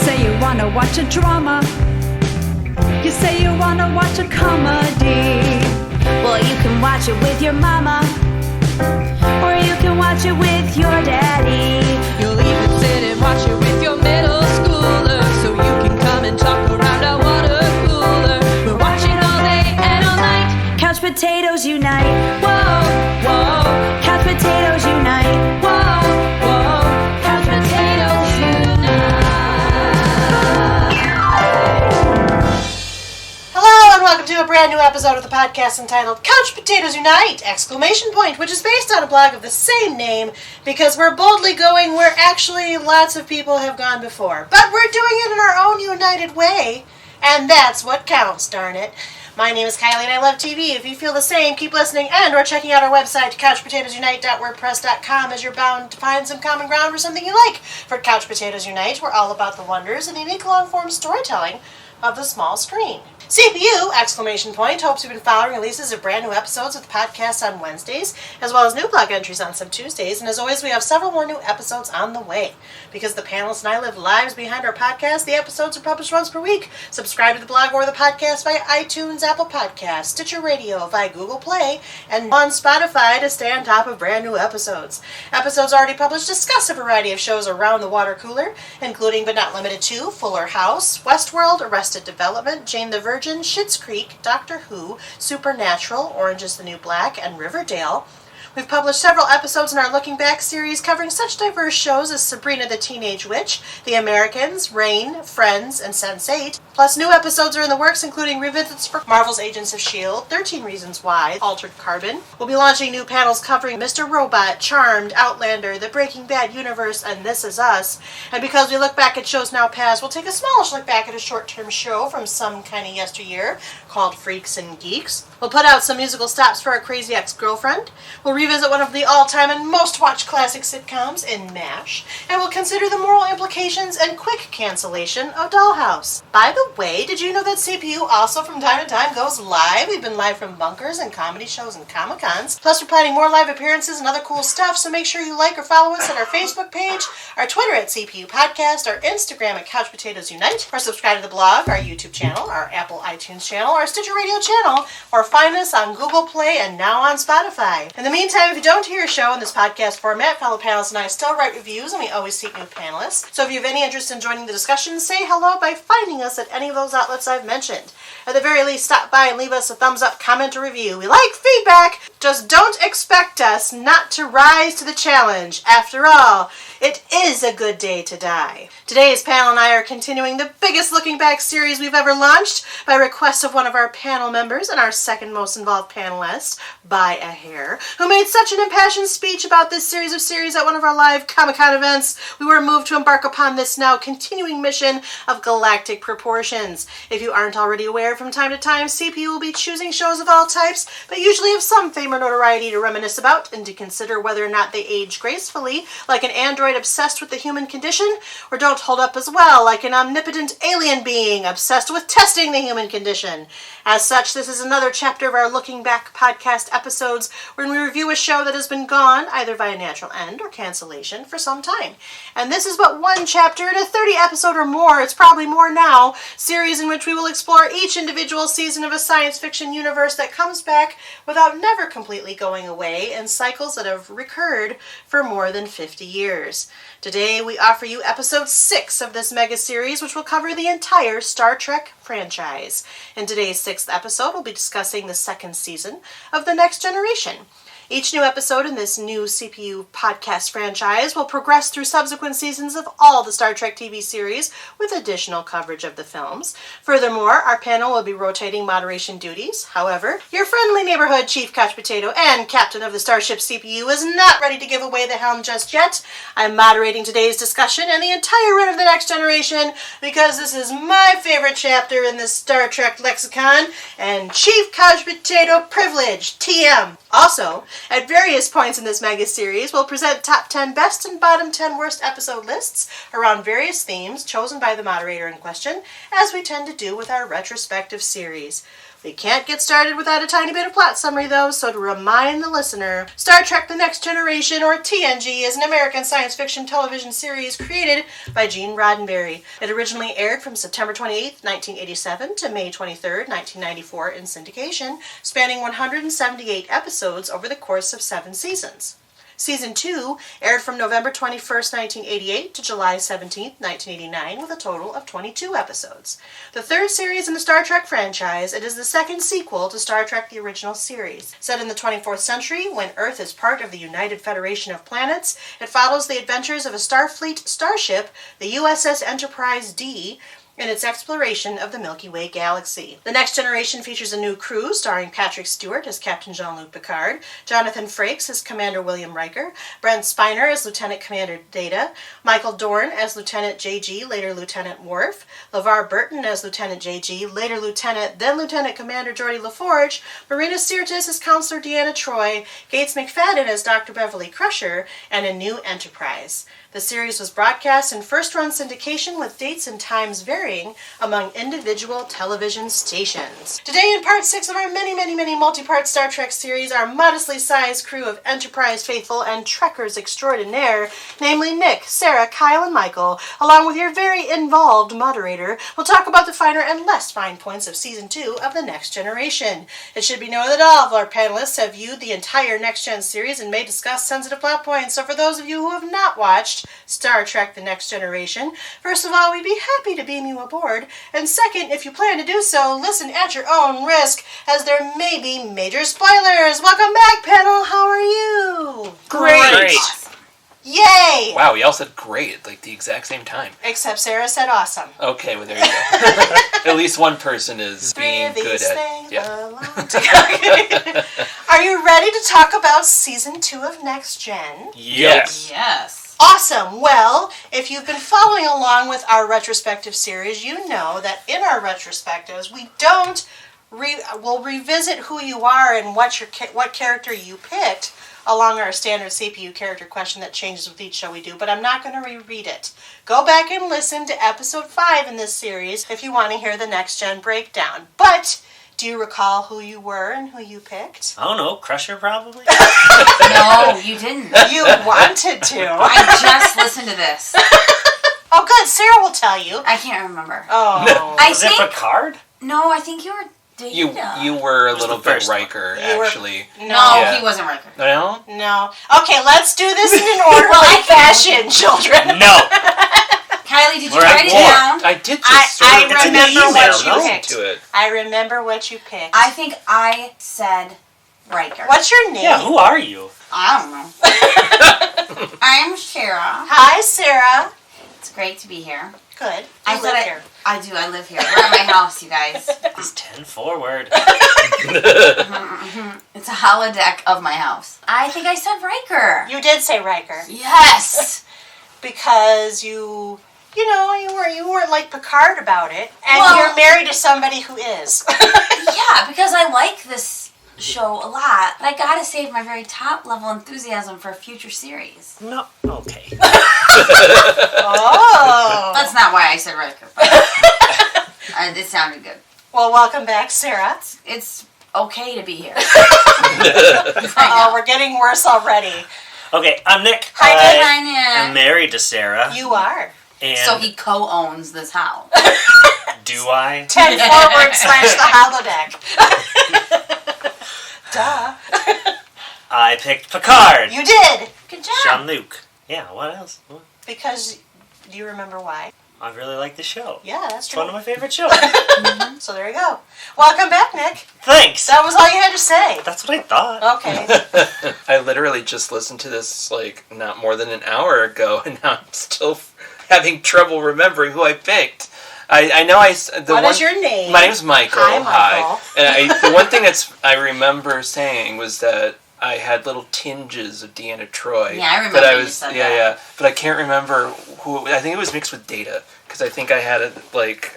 say you wanna watch a drama. You say you wanna watch a comedy. Well, you can watch it with your mama, or you can watch it with your daddy. You'll even sit and watch it with your middle schooler, so you can come and talk around a water cooler. We're watching all day and all night. Couch potatoes unite. Whoa, whoa, Couch potatoes unite. whoa, whoa. Couch potatoes unite. Hello and welcome to a brand new episode of the podcast entitled Couch Potatoes Unite! Which is based on a blog of the same name because we're boldly going where actually lots of people have gone before. But we're doing it in our own united way, and that's what counts, darn it. My name is Kylie and I love TV. If you feel the same, keep listening and or checking out our website, couchpotatoesunite.wordpress.com, as you're bound to find some common ground or something you like. For Couch Potatoes Unite, we're all about the wonders and unique long-form storytelling of the small screen. CPU, hopes you've been following releases of brand new episodes of the podcast on Wednesdays, as well as new blog entries on some Tuesdays, and as always, we have several more new episodes on the way. Because the panelists and I live lives behind our podcast, the episodes are published once per week. Subscribe to the blog or the podcast via iTunes, Apple Podcasts, Stitcher Radio, via Google Play, and on Spotify to stay on top of brand new episodes. Episodes already published discuss a variety of shows around the water cooler, including but not limited to Fuller House, Westworld, Arrested Development, Jane the Virgin, Schitt's Creek, Doctor Who, Supernatural, Orange is the New Black, and Riverdale. We've published several episodes in our Looking Back series covering such diverse shows as Sabrina the Teenage Witch, The Americans, Reign, Friends, and Sense8. Plus, new episodes are in the works, including revisits for Marvel's Agents of S.H.I.E.L.D., 13 Reasons Why, Altered Carbon. We'll be launching new panels covering Mr. Robot, Charmed, Outlander, The Breaking Bad Universe, and This Is Us. And because we look back at shows now past, we'll take a smallish look back at a short-term show from some kind of yesteryear called Freaks and Geeks. We'll put out some musical stops for our Crazy Ex-Girlfriend. We'll revisit one of the all-time and most-watched classic sitcoms in MASH. And we'll consider the moral implications and quick cancellation of Dollhouse. By the way, did you know that CPU also from time to time goes live? We've been live from bunkers and comedy shows and Comic-Cons. Plus, we're planning more live appearances and other cool stuff, so make sure you like or follow us at our Facebook page, our Twitter at CPU Podcast, our Instagram at Couch Potatoes Unite, or subscribe to the blog, our YouTube channel, our Apple iTunes channel, our Stitcher Radio channel, or find us on Google Play and now on Spotify. In the meantime, if you don't hear a show in this podcast format, fellow panelists and I still write reviews, and we always seek new panelists. So if you have any interest in joining the discussion, say hello by finding us at any of those outlets I've mentioned. At the very least, stop by and leave us a thumbs up, comment, or review. We like feedback. Just don't expect us not to rise to the challenge. After all, it is a good day to die. Today's panel and I are continuing the biggest Looking Back series we've ever launched by request of one of our panel members and our second most involved panelist, by a hair, who made such an impassioned speech about this series of series at one of our live Comic-Con events. We were moved to embark upon this now continuing mission of galactic proportions. If you aren't already aware, from time to time, CPU will be choosing shows of all types, but usually of some fame or notoriety to reminisce about and to consider whether or not they age gracefully, like an android obsessed with the human condition, or don't hold up as well, like an omnipotent alien being obsessed with testing the human condition. As such, this is another chapter of our Looking Back podcast episodes when we review a show that has been gone, either by a natural end or cancellation, for some time. And this is but one chapter in a 30-episode or more, it's probably more now, series in which we will explore each individual season of a science fiction universe that comes back without never completely going away in cycles that have recurred for more than 50 years. Today, we offer you episode 6 of this mega series, which will cover the entire Star Trek franchise. In today's 6th episode, we'll be discussing the 2nd season of The Next Generation. Each new episode in this new CPU podcast franchise will progress through subsequent seasons of all the Star Trek TV series with additional coverage of the films. Furthermore, our panel will be rotating moderation duties. However, your friendly neighborhood Chief Couch Potato and Captain of the Starship CPU is not ready to give away the helm just yet. I'm moderating today's discussion and the entire run of The Next Generation because this is my favorite chapter in the Star Trek lexicon, and Chief Couch Potato privilege, TM. Also, at various points in this mega series, we'll present top 10 best and bottom 10 worst episode lists around various themes chosen by the moderator in question, as we tend to do with our retrospective series. We can't get started without a tiny bit of plot summary, though, so to remind the listener, Star Trek The Next Generation, or TNG, is an American science fiction television series created by Gene Roddenberry. It originally aired from September 28, 1987 to May 23, 1994 in syndication, spanning 178 episodes over the course of 7 seasons. Season 2 aired from November 21st, 1988 to July 17th, 1989, with a total of 22 episodes. The third series in the Star Trek franchise, it is the second sequel to Star Trek the original series. Set in the 24th century, when Earth is part of the United Federation of Planets, it follows the adventures of a Starfleet starship, the USS Enterprise D, in its exploration of the Milky Way galaxy. The Next Generation features a new crew starring Patrick Stewart as Captain Jean-Luc Picard, Jonathan Frakes as Commander William Riker, Brent Spiner as Lieutenant Commander Data, Michael Dorn as Lieutenant JG, later Lieutenant Worf, LeVar Burton as Lieutenant JG, later Lieutenant, then Lieutenant Commander Geordi LaForge, Marina Sirtis as Counselor Deanna Troi, Gates McFadden as Dr. Beverly Crusher, and a new Enterprise. The series was broadcast in first-run syndication with dates and times varying among individual television stations. Today, in Part 6 of our many multi-part Star Trek series, our modestly sized crew of Enterprise faithful and Trekkers extraordinaire, namely Nick, Sarah, Kyle, and Michael, along with your very involved moderator, will talk about the finer and less fine points of Season 2 of The Next Generation. It should be noted that all of our panelists have viewed the entire Next Gen series and may discuss sensitive plot points, so for those of you who have not watched Star Trek The Next Generation, first of all, we'd be happy to beam you aboard, and second, if you plan to do so, listen at your own risk, as there may be major spoilers. Welcome back, panel. How are you? Great. Yay! Wow, we all said great at like the exact same time. Except Sarah said awesome. Okay, well there you go. At least one person is being good at. Yeah. Are you ready to talk about Season 2 of Next Gen? Yes. Yes. Awesome. Well, if you've been following along with our retrospective series, you know that in our retrospectives, we don't we'll revisit who you are and what character you picked along our standard CPU character question that changes with each show we do, but I'm not going to reread it. Go back and listen to episode 5 in this series if you want to hear the Next Gen breakdown. But do you recall who you were and who you picked? I don't know, Crusher probably? No, you didn't. You wanted to. I just listened to this. Oh, good. Sarah will tell you. I can't remember. Oh. Was it Picard? No, I think you were Data. You were a Was little the bit first one. Riker, You were- actually. No, Yeah. he wasn't Riker. No? No. Okay, let's do this in an orderly fashion, children. No. Kylie, did you We're at write it war. down? I did just I sort of It's in the remember email, what you no? picked. to it. I remember what you picked. I think I said Riker. What's your name? Yeah, who are you? I don't know. I'm Sarah. Hi, Sarah. It's great to be here. Good. I You said live here. I do. I live here. We're at my house, you guys. He's 10 forward. It's a holodeck of my house. I think I said Riker. You did say Riker Yes. because you weren't like Picard about it, and Well- you're married to somebody who is. Yeah, because I like this show a lot, but I gotta save my very top level enthusiasm for a future series. No. Okay. Oh. That's not why I said Riker. But it sounded good. Well, welcome back, Sarah. It's okay to be here. Oh, we're getting worse already. Okay, I'm Nick. Hi, Nick. I'm Hi, married to Sarah. You are. And So he co-owns this house. do I? 10 forward / the holodeck. Duh. I picked Picard. You did. Good job. Jean-Luc. Yeah, what else? What? Because, do you remember why? I really like the show. Yeah, that's It's true. one of my favorite shows. So there you go. Welcome back, Nick. Thanks. That was all you had to say. That's what I thought. Okay. I literally just listened to this like not more than an hour ago, and now I'm still having trouble remembering who I picked. I know What is your name? My name's Michael. Hi, Michael. And the one thing I remember saying was that I had little tinges of Deanna Troi. Yeah, I remember But you said that. Yeah. But I can't remember who. I think it was mixed with Data because I think I had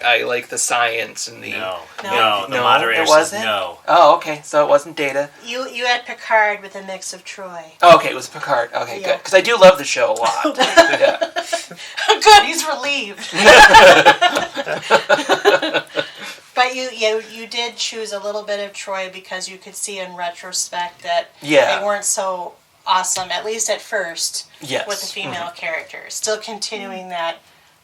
I like the science and the. No. No. The No, moderator it says wasn't? no. Oh, okay. So it wasn't Data. You had Picard with a mix of Troy. Oh, okay. It was Picard. Okay, Yeah. good. Because I do love the show a lot. Yeah. Good, he's relieved. But you did choose a little bit of Troy because you could see in retrospect that Yeah. they weren't so awesome, at least at first, Yes. with the female characters. Still continuing that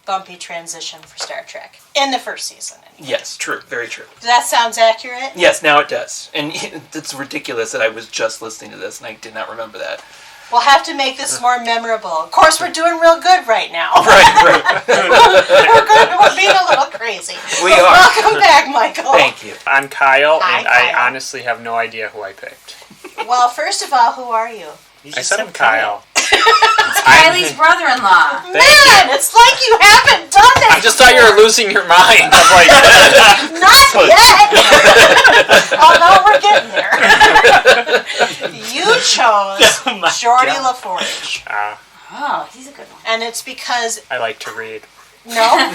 bumpy transition for Star Trek in the first season. Anyway. Yes, true. Very true. That sounds accurate? Yes, now it does. And it's ridiculous that I was just listening to this and I did not remember that. We'll have to make this more memorable. Of course, we're doing real good right now. Right. We're being a little crazy. We But are. Welcome back, Michael. Thank you. I'm Kyle, Hi, and Kyle. I honestly have no idea who I picked. Well, first of all, who are you? You I just said I'm Kyle. Kylie's brother-in-law. Man, it's like you haven't done this. I just thought you were losing your mind. I'm like, Not yet. Although we're getting there. You chose my Geordie God. LaForge. Oh, he's a good one. And it's because, I like to read. no.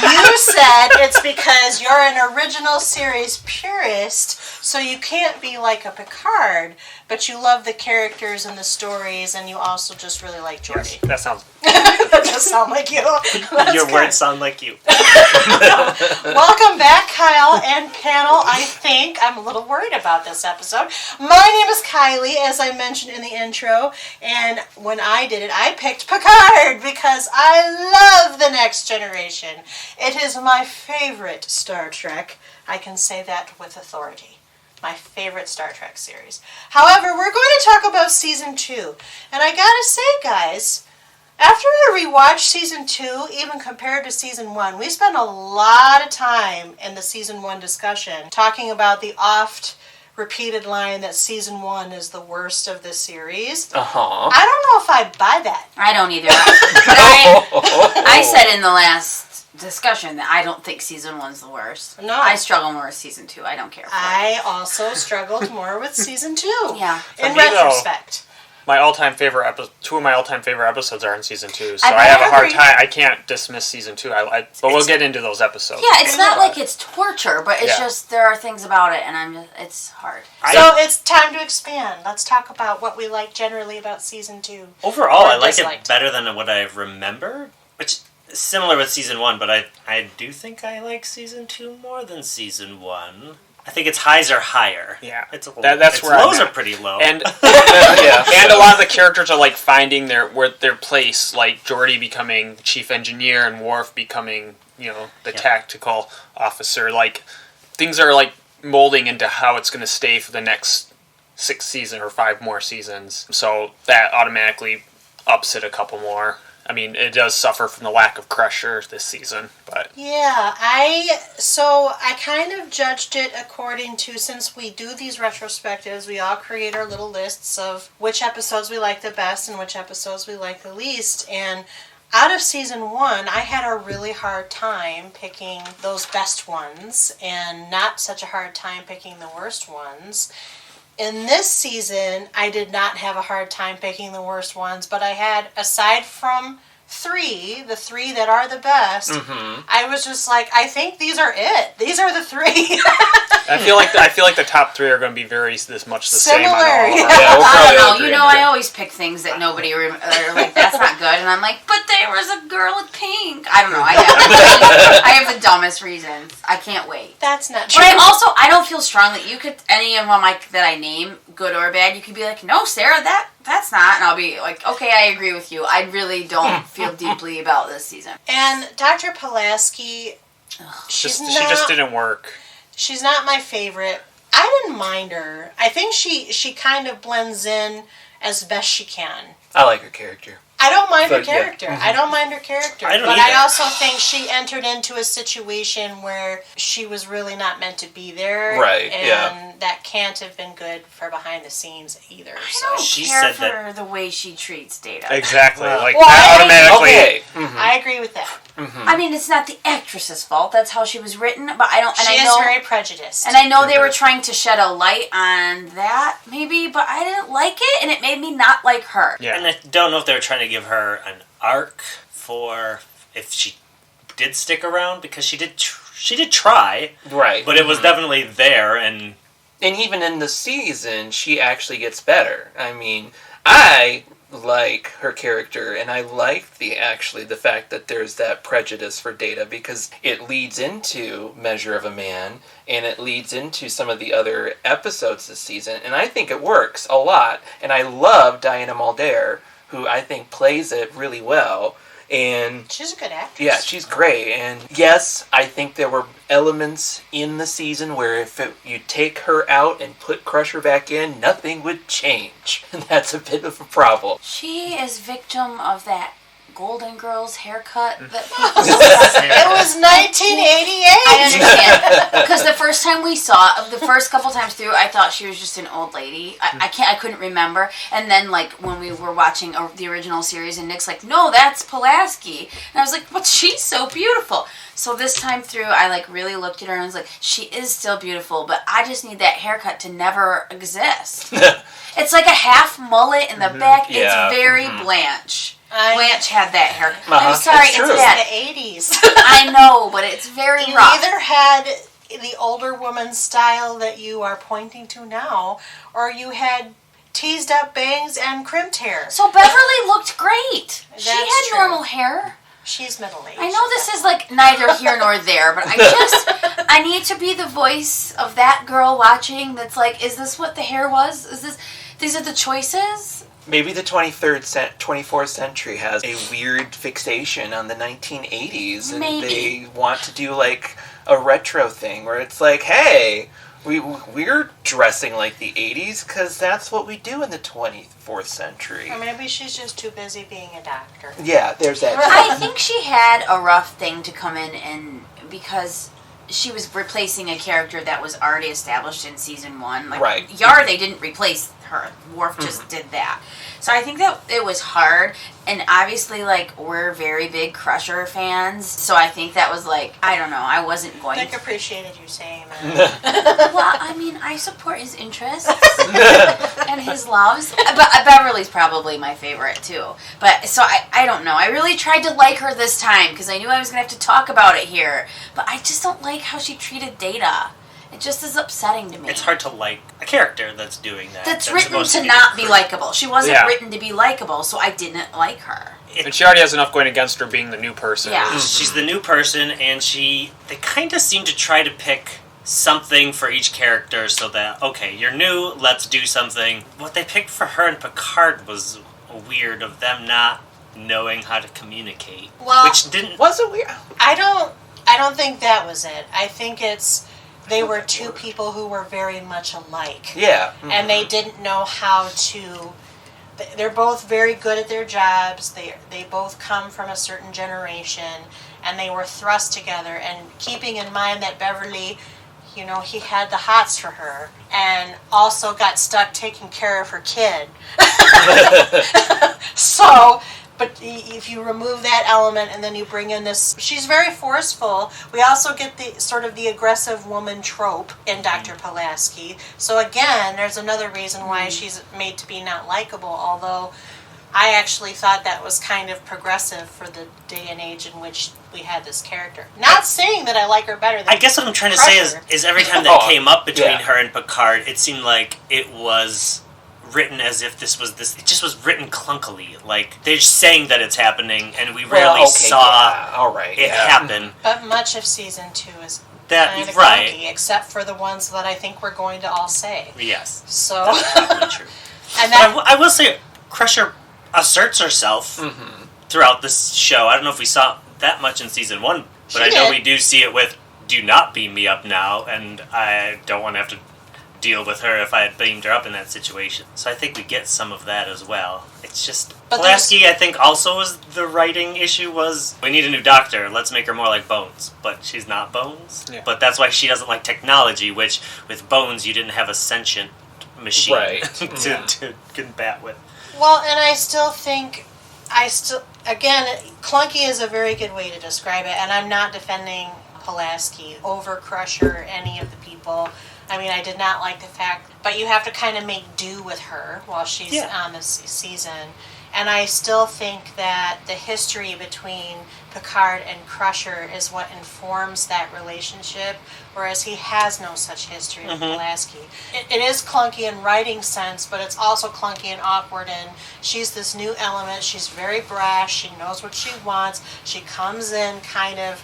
You said it's because you're an original series purist, so you can't be like a Picard, but you love the characters and the stories, and you also just really like Geordie. That sounds. That does sound like you. That's Your good. words sound like you. Welcome back, Kyle and panel. I think I'm a little worried about this episode. My name is Kylie, as I mentioned in the intro, and when I did it, I picked Picard because I love The Next Generation. It is my favorite Star Trek. I can say that with authority. My favorite Star Trek series. However, we're going to talk about Season 2. And I gotta say, guys, after I rewatched Season 2, even compared to Season 1, we spent a lot of time in the Season 1 discussion talking about the oft-repeated line that Season 1 is the worst of the series. Uh-huh. I don't know if I buy that. I don't either. But I said in the last discussion that I don't think season 1's the worst. No. I struggle more with season 2. I don't care for it. I also struggled more with Season 2. Yeah. In For me, though, retrospect. My all-time favorite two of my all-time favorite episodes are in season 2, so I I have a hard agree. time. I can't dismiss season 2. But we'll get into those episodes. Yeah, it's not But- like it's torture, but it's Yeah. just there are things about it, and it's hard. So it's time to expand. Let's talk about what we like generally about Season 2. Overall, Or I like disliked. it better than what I remember, which is similar with Season 1, but I do think I like Season 2 more than Season 1. I think its highs are higher. Yeah. It's a, That's its where I'm lows at. are pretty low. And Yeah. and a lot of the characters are like finding their place, like Geordie becoming chief engineer and Worf becoming, the tactical officer. Like things are like molding into how it's going to stay for the next 6 seasons or 5 more seasons. So that automatically ups it a couple more. I mean, it does suffer from the lack of Crusher this season, but Yeah, I kind of judged it according to, since we do these retrospectives, we all create our little lists of which episodes we like the best and which episodes we like the least, and out of Season 1, I had a really hard time picking those best ones, and not such a hard time picking the worst ones. In this season, I did not have a hard time picking the worst ones, but I had, aside from the 3 that are the best, I was just like, I think these are it. These are the 3. I feel like the top 3 are going to be very much the same on all Similar, of them. Yeah, we'll I probably don't all know. agree You on know, that. I always pick things that nobody are like, that's not good, and I'm like, but there was a girl with pink. I don't know. I have the dumbest reasons. I can't wait. That's not true. But I don't feel strongly. You could any of them that I name, good or bad. You could be like, no, Sarah, that's not, and I'll be like, okay, I agree with you. I really don't feel deeply about this season. And Dr. Pulaski, She just didn't work. she's not my favorite. I didn't mind her. I think she kind of blends in as best she can. I like her character. I don't mind her But, yeah. character. I don't mind her character. I don't but I either. also think she entered into a situation where she was really not meant to be there. Right, And yeah. that can't have been good for behind the scenes either. I So don't She care said for that- the way she treats Data. Exactly. Well, Like Well, that I- automatically. Okay. I agree with that. I mean, it's not the actress's fault. That's how she was written. But I don't. And She I is know. very prejudiced. And I know they were trying to shed a light on that, maybe, but I didn't like it, and it made me not like her. Yeah. And I don't know if they were trying to give her an arc for if she did stick around, because she did try, Right. but it was definitely there, and And even in the season, she actually gets better. I mean, I like her character, and I like the fact that there's that prejudice for Data, because it leads into Measure of a Man, and it leads into some of the other episodes this season, and I think it works a lot, and I love Diana Muldaur, who I think plays it really well. And she's a good actress. Yeah, she's great. And yes, I think there were elements in the season where if you take her out and put Crusher back in, nothing would change. And that's a bit of a problem. She is victim of that Golden Girls haircut that people It was 1988. I understand. Because the first time we saw it, the first couple times through, I thought she was just an old lady. I couldn't remember. And then, like, when we were watching the original series, and Nick's like, no, that's Pulaski. And I was like, but she's so beautiful. So this time through, I, like, really looked at her and I was like, she is still beautiful, but I just need that haircut to never exist. It's like a half mullet in the back. Yeah. It's very Blanche. Blanche had that hair. I'm It's sorry, true. it's bad. The 80s. I know, but it's very You rough. either had the older woman style that you are pointing to now, or you had teased up bangs and crimped hair. So Beverly looked great. She That's had true. normal hair. She's middle-aged. I know this is like neither here nor there, but I need to be the voice of that girl watching that's like, is this what the hair was? These are the choices? Maybe the 24th century has a weird fixation on the 1980s, and Maybe. they want to do like a retro thing where it's like, hey, we're dressing like the 80s because that's what we do in the 24th century. Or maybe she's just too busy being a doctor. Yeah, there's that. I think she had a rough thing to come in and because she was replacing a character that was already established in season 1. Like, Right. Yar, they didn't replace her. Worf just did that. So I think that it was hard, and obviously, like, we're very big Crusher fans, so I think that was, like, I don't know, I wasn't going Nick to... appreciated you saying that. Well, I mean, I support his interests and his loves, but Beverly's probably my favorite, too. But, so I don't know, I really tried to like her this time, because I knew I was going to have to talk about it here, but I just don't like how she treated Data. It just is upsetting to me. It's hard to like a character that's doing that. That's written supposed to be not be crucial. likable. She wasn't written to be likable, so I didn't like her. And she already has enough going against her being the new person. Yeah. She's the new person, and they kind of seem to try to pick something for each character so that, okay, you're new, let's do something. What they picked for her and Picard was weird, of them not knowing how to communicate. Well, which didn't... Was it weird? I don't think that was it. I think they were two people who were very much alike. Yeah. And they didn't know how to... They're both very good at their jobs. They both come from a certain generation. And they were thrust together. And keeping in mind that Beverly, you know, he had the hots for her. And also got stuck taking care of her kid. So... But if you remove that element and then you bring in this, she's very forceful. We also get the sort of the aggressive woman trope in Dr. Pulaski. So again, there's another reason why she's made to be not likable, although I actually thought that was kind of progressive for the day and age in which we had this character. Not saying that I like her better than I guess what I'm trying to Crusher. say is every time that came up between yeah. her and Picard, it seemed like it was written as if it just was written clunkily. Like, they're just saying that it's happening, and we rarely saw all right, it happen. But much of season 2 is That, kind of right. clunky, except for the ones that I think we're going to all say. Yes. So, That's probably true. and But that I will say, Crusher asserts herself throughout this show. I don't know if we saw that much in season 1, but She I know did. we do see it with "Do not beam me up now," and I don't want to have to deal with her if I had beamed her up in that situation. So I think we get some of that as well. It's just But Pulaski, I think, also was the writing issue was, we need a new doctor, let's make her more like Bones. But she's not Bones. Yeah. But that's why she doesn't like technology, which with Bones you didn't have a sentient machine Right. to combat with. Well, and I still think, again, clunky is a very good way to describe it, and I'm not defending Pulaski over Crusher or any of the people. I mean, I did not like the fact, but you have to kind of make do with her while she's on this season. And I still think that the history between Picard and Crusher is what informs that relationship, whereas he has no such history with Pulaski. It is clunky in writing sense, but it's also clunky and awkward, and she's this new element. She's very brash. She knows what she wants. She comes in kind of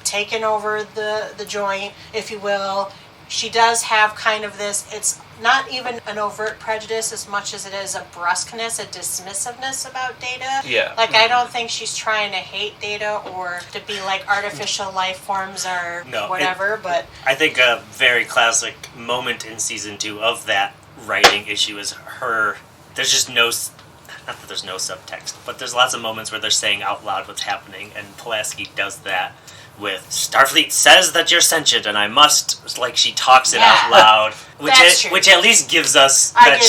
taking over the joint, if you will. She does have kind of this, it's not even an overt prejudice as much as it is a brusqueness, a dismissiveness about Data. Yeah. Like, I don't think she's trying to hate Data or to be like artificial life forms or whatever, but... I think a very classic moment in season 2 of that writing issue is her... There's just no... Not that there's no subtext, but there's lots of moments where they're saying out loud what's happening, and Pulaski does that with Starfleet says that you're sentient and I must, like, she talks it out loud, which at least gives us that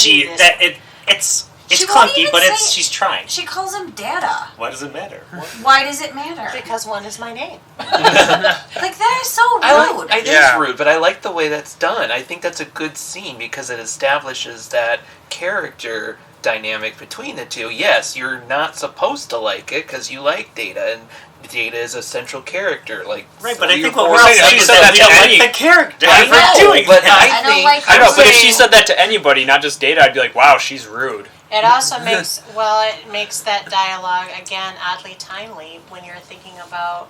it's clunky, but she's trying. She calls him Data. Why does it matter? Why does it matter? Because one is my name. Like, that is so rude. It is rude, but I like the way that's done. I think that's a good scene because it establishes that character dynamic between the two. Yes, you're not supposed to like it because you like Data, and Data is a central character. Like, right, but I think what we're we're saying is that we don't like the character. I know, but I know, but if she said that to anybody, not just Data, I'd be like, wow, she's rude. It also makes that dialogue, again, oddly timely when you're thinking about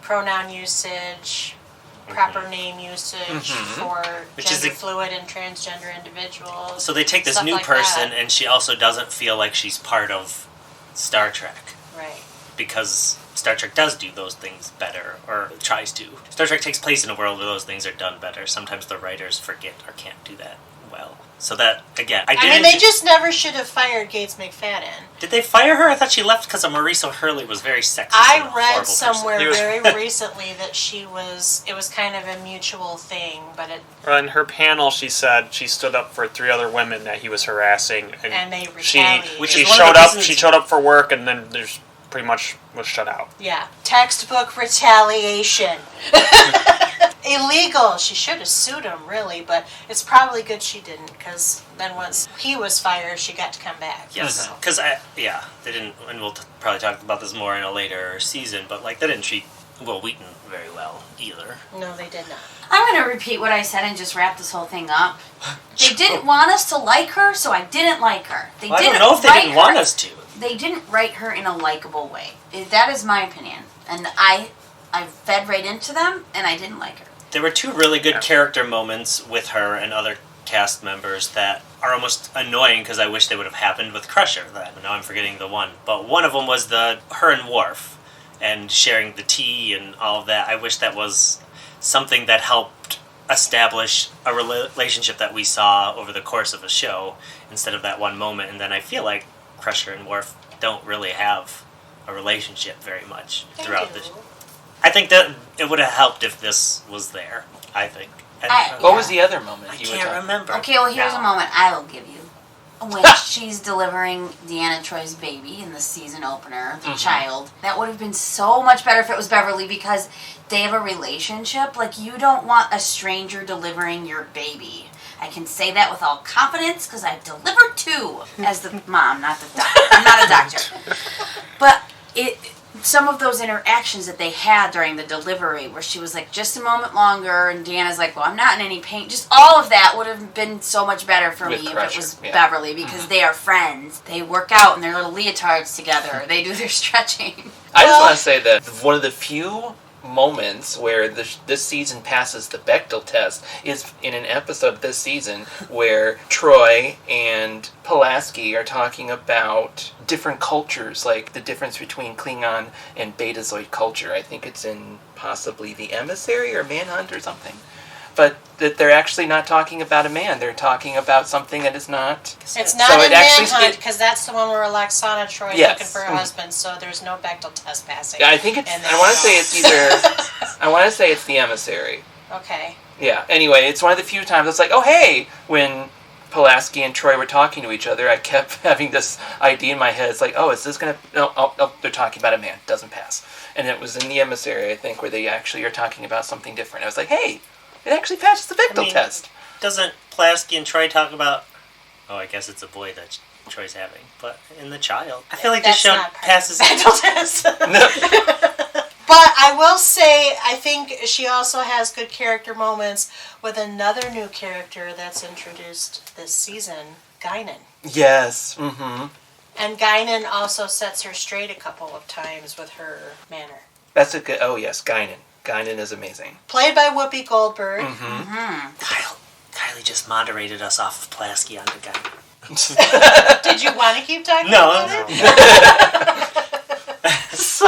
pronoun usage, proper name usage for gender fluid and transgender individuals. So they take this stuff new like person, that. and she also doesn't feel like she's part of Star Trek. Right. Because Star Trek does do those things better, or tries to. Star Trek takes place in a world where those things are done better. Sometimes the writers forget or can't do that well. So that, again, they just never should have fired Gates McFadden. Did they fire her? I thought she left because Mauricio Hurley was very sexist. I read somewhere very recently that it was kind of a mutual thing, but it... Well, in her panel, she said she stood up for 3 other women that he was harassing. And they retaliated. She showed up for work, and then there's pretty much was shut out. Yeah. Textbook retaliation. Illegal. She should have sued him, really, but it's probably good she didn't, because then once he was fired, she got to come back. Yes, because they didn't, and we'll probably talk about this more in a later season, but like they didn't treat Will Wheaton very well either. No, they did not. I'm going to repeat what I said and just wrap this whole thing up. They didn't want us to like her, so I didn't like her. I don't know if they didn't want us to. They didn't write her in a likable way. That is my opinion. And I fed right into them, and I didn't like her. There were 2 really good character moments with her and other cast members that are almost annoying because I wish they would have happened with Crusher. Now I'm forgetting the one. But one of them was her and Worf and sharing the tea and all of that. I wish that was something that helped establish a relationship that we saw over the course of a show instead of that one moment. And then I feel like Crusher and Worf don't really have a relationship very much throughout the show. I think that it would have helped if this was there, I think. What was the other moment? I can't remember. Okay, well, here's a moment I will give you. When she's delivering Deanna Troy's baby in the season opener, the child. That would have been so much better if it was Beverly, because they have a relationship. Like, you don't want a stranger delivering your baby. I can say that with all confidence because I've delivered 2 as the mom, not the doctor. I'm not a doctor. But some of those interactions that they had during the delivery where she was like, just a moment longer, and Deanna's like, well, I'm not in any pain. Just all of that would have been so much better for me if it was Beverly, because they are friends. They work out in their little leotards together. They do their stretching. I just want to say that one of the few moments where this season passes the Bechdel test is in an episode this season where Troy and Pulaski are talking about different cultures, like the difference between Klingon and Betazoid culture. I think it's in possibly The Emissary or Manhunt or something. But that they're actually not talking about a man. They're talking about something that is not... It's not in Manhunt, because that's the one where Alexana Troy is looking for her husband, so there's no Bechdel test passing. Yeah, I think it's... I want to say it's either... I want to say it's The Emissary. Okay. Yeah, anyway, it's one of the few times it's like, oh, hey! When Pulaski and Troy were talking to each other, I kept having this idea in my head. It's like, oh, is this going to... No, they're talking about a man. Doesn't pass. And it was in The Emissary, I think, where they actually are talking about something different. I was like, hey... It actually passes the Bechdel test. Doesn't Pulaski and Troy talk about... Oh, I guess it's a boy that Troy's having. But in the child, I feel like this That's show not part of passes. the mental test. But I will say, I think she also has good character moments with another new character that's introduced this season, Guinan. Yes. Mm-hmm. And Guinan also sets her straight a couple of times with her manner. That's a good... Oh, yes, Guinan. Guinan is amazing. Played by Whoopi Goldberg. Mm-hmm. Kylie just moderated us off of Pulaski onto Guinan. Did you want to keep talking No, about no. it? So,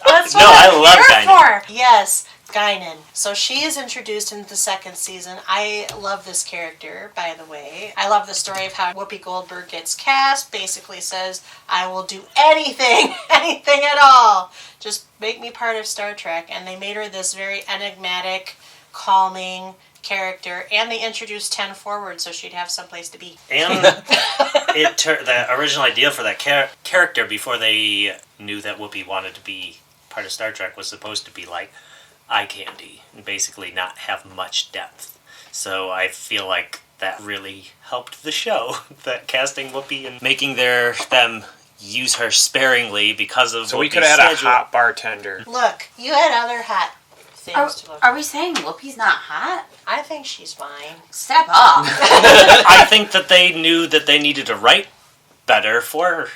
that's what No, I I'm love here Guinan. for. Yes, Guinan. So she is introduced into the second season. I love this character, by the way. I love the story of how Whoopi Goldberg gets cast. Basically says, I will do anything, anything at all. Just make me part of Star Trek. And they made her this very enigmatic, calming character. And they introduced 10 Forward so she'd have someplace to be. And the original idea for that character before they knew that Whoopi wanted to be part of Star Trek was supposed to be like eye candy and basically not have much depth. So I feel like that really helped the show, that casting Whoopi and making them use her sparingly because of So we Whoopi's could have had a schedule. hot bartender. Look, you had other hot things to look Are we saying Whoopi's not hot? I think she's fine. Step up. I think that they knew that they needed to write better for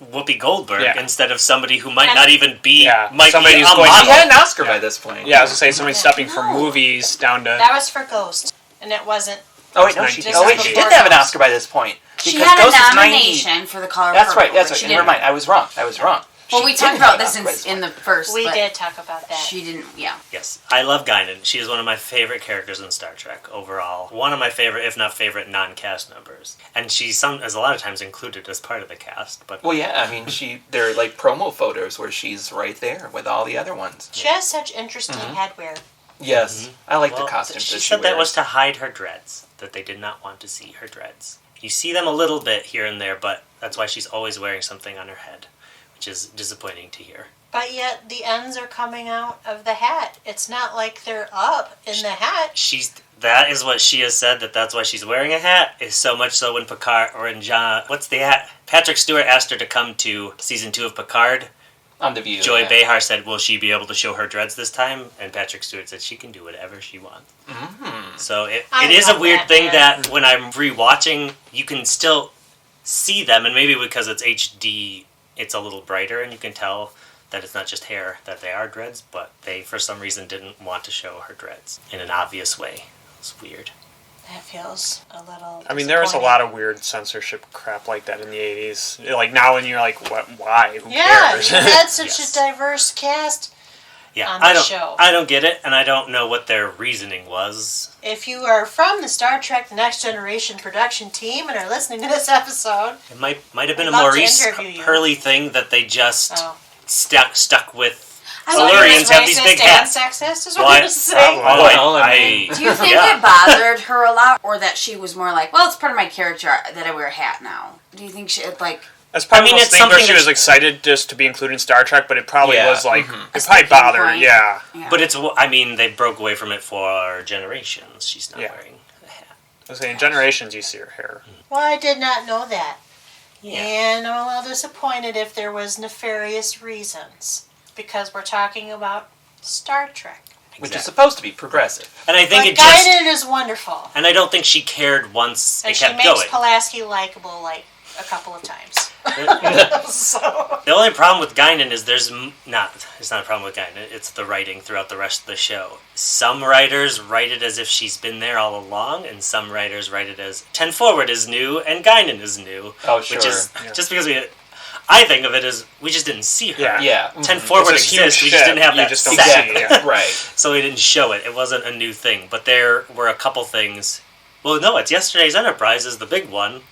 Whoopi Goldberg instead of somebody who might not even be might somebody be who's a going to model. She had an Oscar by this point. Yeah, I was going to say somebody stepping from movies down to... That was for Ghost, and it wasn't. Oh, wait, no, she This is did before have an Ghost. Oscar by this point. She Because had Ghost a is 90. nomination for the color That's purple. right, that's but right. she Never didn't. mind, I was wrong. Well, She we didn't talked about have an this Oscar by this in point. the first. We but did talk about that. She didn't. Yeah. Yes, I love Guinan. She is one of my favorite characters in Star Trek overall. One of my favorite, if not favorite, non-cast members. And she's is a lot of times included as part of the cast. But Well, yeah, I mean, there are like promo photos where she's right there with all the other ones. She has such interesting headwear. Yes, I like the well, costumes she that she said that wears. was to hide her dreads, that they did not want to see her dreads. You see them a little bit here and there, but that's why she's always wearing something on her head, which is disappointing to hear. But yet the ends are coming out of the hat. It's not like they're up in the hat. That is what she has said, that's why she's wearing a hat, is so much so when Picard, or in John, what's the hat? Patrick Stewart asked her to come to season 2 of Picard. On The View. Joy yeah. Behar said, will she be able to show her dreads this time? And Patrick Stewart said she can do whatever she wants. Mm-hmm. So it I is a love weird that, thing man. that when I'm rewatching, you can still see them, and maybe because it's HD, it's a little brighter, and you can tell that it's not just hair, that they are dreads, but they, for some reason, didn't want to show her dreads in an obvious way. It's weird. That feels a little. I mean, there was a lot of weird censorship crap like that in the 80s. Like, now when you're like, what? Why? Who Yeah, cares? you had such Yes. a diverse cast. Yeah, On the show. I don't get it, and I don't know what their reasoning was. If you are from the Star Trek The Next Generation production team and are listening to this episode, It might have been I'd a love to Maurice interview you. Hurley thing that they just oh. stuck with. I So mean, you're Silurians just have these racist big and hats. sexist, is Well, what I- you're saying? probably. Well, I mean- Do you think yeah. it bothered her a lot, or that she was more like, well, it's part of my character that I wear a hat now? Do you think she like? That's probably I mean, one of it's those things where something she was that- excited just to be included in Star Trek, but it probably Yeah. was like, Mhm. it probably bothered her, point. yeah. Yeah. But they broke away from it for generations. She's not Yeah. wearing a hat. I was saying, in Generations, you see her hair. Well, I did not know that. Yeah. And I'm a little disappointed if there was nefarious reasons. Because we're talking about Star Trek. Which is Exactly. supposed to be progressive. And I think But it just. Guinan is wonderful. And I don't think she cared once And it she kept makes going. Pulaski likable like a couple of times. So The only problem with Guinan is it's not a problem with Guinan, it's the writing throughout the rest of the show. Some writers write it as if she's been there all along, and some writers write it as 10 Forward is new and Guinan is new. Oh, sure. Which is, Yeah. just because I think of it as, we just didn't see her. Yeah. Yeah. 10 mhm. Forward It's a huge exists, we just ship, didn't have you that just don't set. see it, yeah. Right. So we didn't show it. It wasn't a new thing. But there were a couple things. Well, no, it's Yesterday's Enterprise is the big one,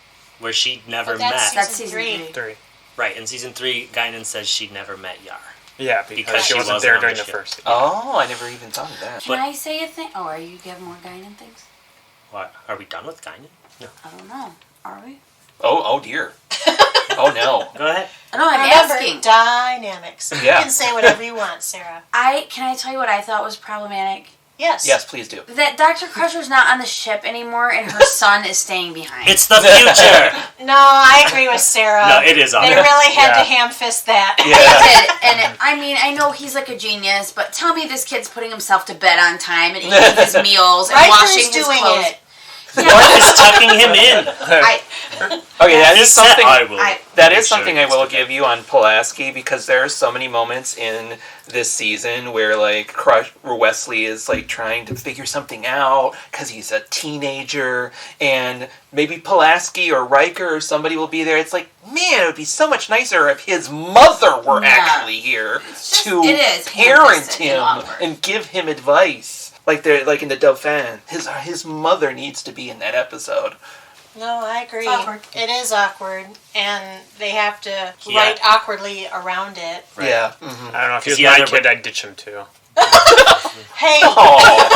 where she never But that's met. That's Season season 3. 3. Right, in season 3, Guinan says she'd never met Yar. Yeah, Because because she she wasn't wasn't there on during the the ship. first. Oh, I never even thought of that. Can I say a thing? Oh, are you have more Guinan things? What? Are we done with Guinan? No. I don't know. Are we? Oh dear. Oh no. Go ahead. No, I'm remember, asking. dynamics. Yeah. You can say whatever you want, Sarah. Can I tell you what I thought was problematic? Yes. Yes, please do. That Dr. Crusher's not on the ship anymore, and her son is staying behind. It's the future. No, I agree with Sarah. No, it is They awesome. really had to Yeah. ham fist that. They did, and I mean, I know he's like a genius, but tell me this kid's putting himself to bed on time and eating his meals and washing his doing clothes. it. What is tucking him in? Okay, that He is said, something. I will. That make is sure something he I will gets give you on Pulaski, because there are so many moments in this season where like Wesley is like trying to figure something out because he's a teenager, and maybe Pulaski or Riker or somebody will be there. It's like, man, it would be so much nicer if his mother were actually here to it is parent ham-fisted and him awkward. and give him advice. Like they're like in the Dauphin, his mother needs to be in that episode. No, I agree. It's awkward. It is awkward, and they have to Yeah. write awkwardly around it. Right. Yeah. I don't know, if he was He my either kid, I'd ditch him too. Hey, Oh,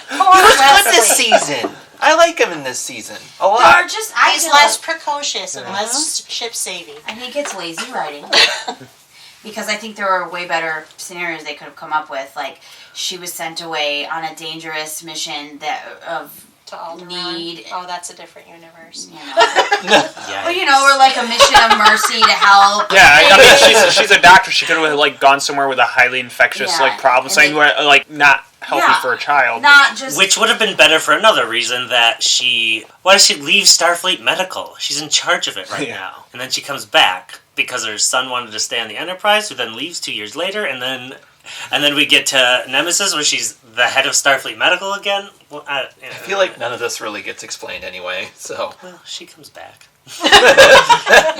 poor he was good this Wesley. season. I like him in this season a Or lot. just, He's less precocious and less ship saving. I think it's lazy writing. Because I think there were way better scenarios they could have come up with. Like, she was sent away on a dangerous mission of To Alderaan. need. Oh, that's a different universe. You know. Yeah. Well, you know, or like a mission of mercy to help. Yeah, I mean, she's a doctor. She could have like gone somewhere with a highly infectious Yeah, like problem, and something they- where, like not healthy Yeah. for a child. Not just. Which would have been better for another reason, that why does she leave Starfleet Medical? She's in charge of it right now. And then she comes back because her son wanted to stay on the Enterprise, who then leaves 2 years later, and then we get to Nemesis, where she's the head of Starfleet Medical again. Well, I feel like none of this really gets explained anyway, so. Well, she comes back.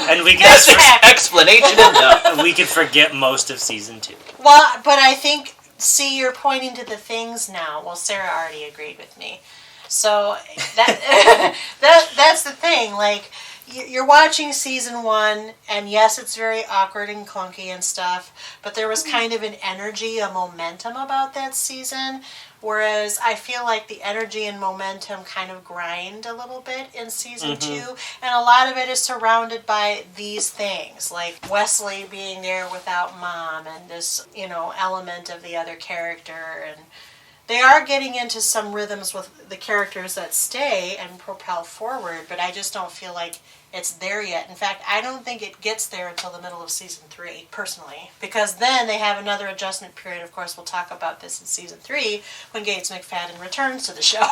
And we can Explanation enough. we can forget most of season 2. Well, but I think, see, you're pointing to the things now. Well, Sarah already agreed with me. So that that's the thing. Like, you're watching season 1, and yes, it's very awkward and clunky and stuff, but there was kind of an energy, a momentum about that season, whereas I feel like the energy and momentum kind of grind a little bit in season 2, and a lot of it is surrounded by these things, like Wesley being there without Mom, and this, element of the other character, and they are getting into some rhythms with the characters that stay and propel forward, but I just don't feel like it's there yet. In fact, I don't think it gets there until the middle of season 3, personally. Because then they have another adjustment period. Of course, we'll talk about this in season 3 when Gates McFadden returns to the show.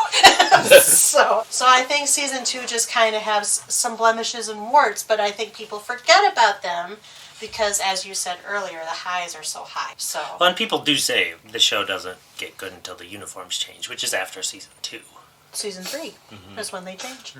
So I think season 2 just kind of has some blemishes and warts, but I think people forget about them because, as you said earlier, the highs are so high. So. Well, and people do say the show doesn't get good until the uniforms change, which is after season 2. Season 3 is when they change.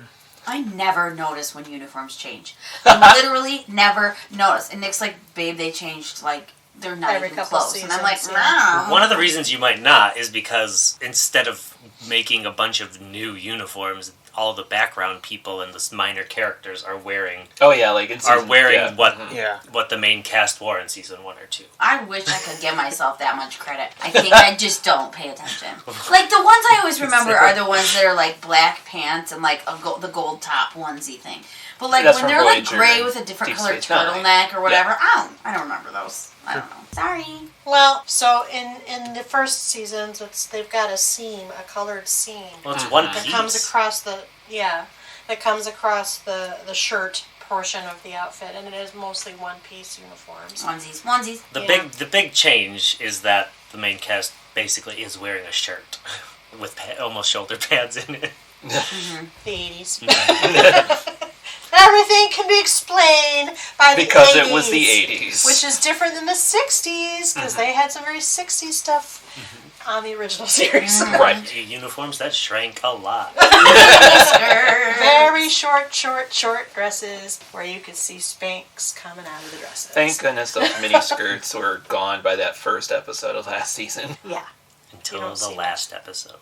I never notice when uniforms change. I literally never notice. And Nick's like, babe, they changed, like, they're not Every even couple close. And I'm like, seasons, yeah. no. One of the reasons you might not is because instead of making a bunch of new uniforms, all the background people and the minor characters are wearing Oh yeah, like in season, what the main cast wore in season 1 or 2. I wish I could give myself that much credit. I think I just don't pay attention. Like, the ones I always remember are the ones that are, like, black pants and, like, the gold top onesie thing. But, like, That's when from they're, like, Voyager gray and with a different Deep colored Space Nine. turtleneck or whatever, I don't remember those. I don't know. Sorry. Well, so in the first seasons, they've got a seam, a colored seam Well, it's one that piece. comes across the shirt portion of the outfit, and it is mostly one-piece uniforms. Onesies. The big change is that the main cast basically is wearing a shirt with almost shoulder pads in it. The 80s. Everything can be explained by the 80s. Because it was the 80s. Which is different than the 60s, because they had some very 60s stuff on the original series. Right. Uniforms that shrank a lot. Very short dresses where you could see Spanx coming out of the dresses. Thank goodness those mini skirts were gone by that first episode of last season. Yeah. Until You don't the see last episode.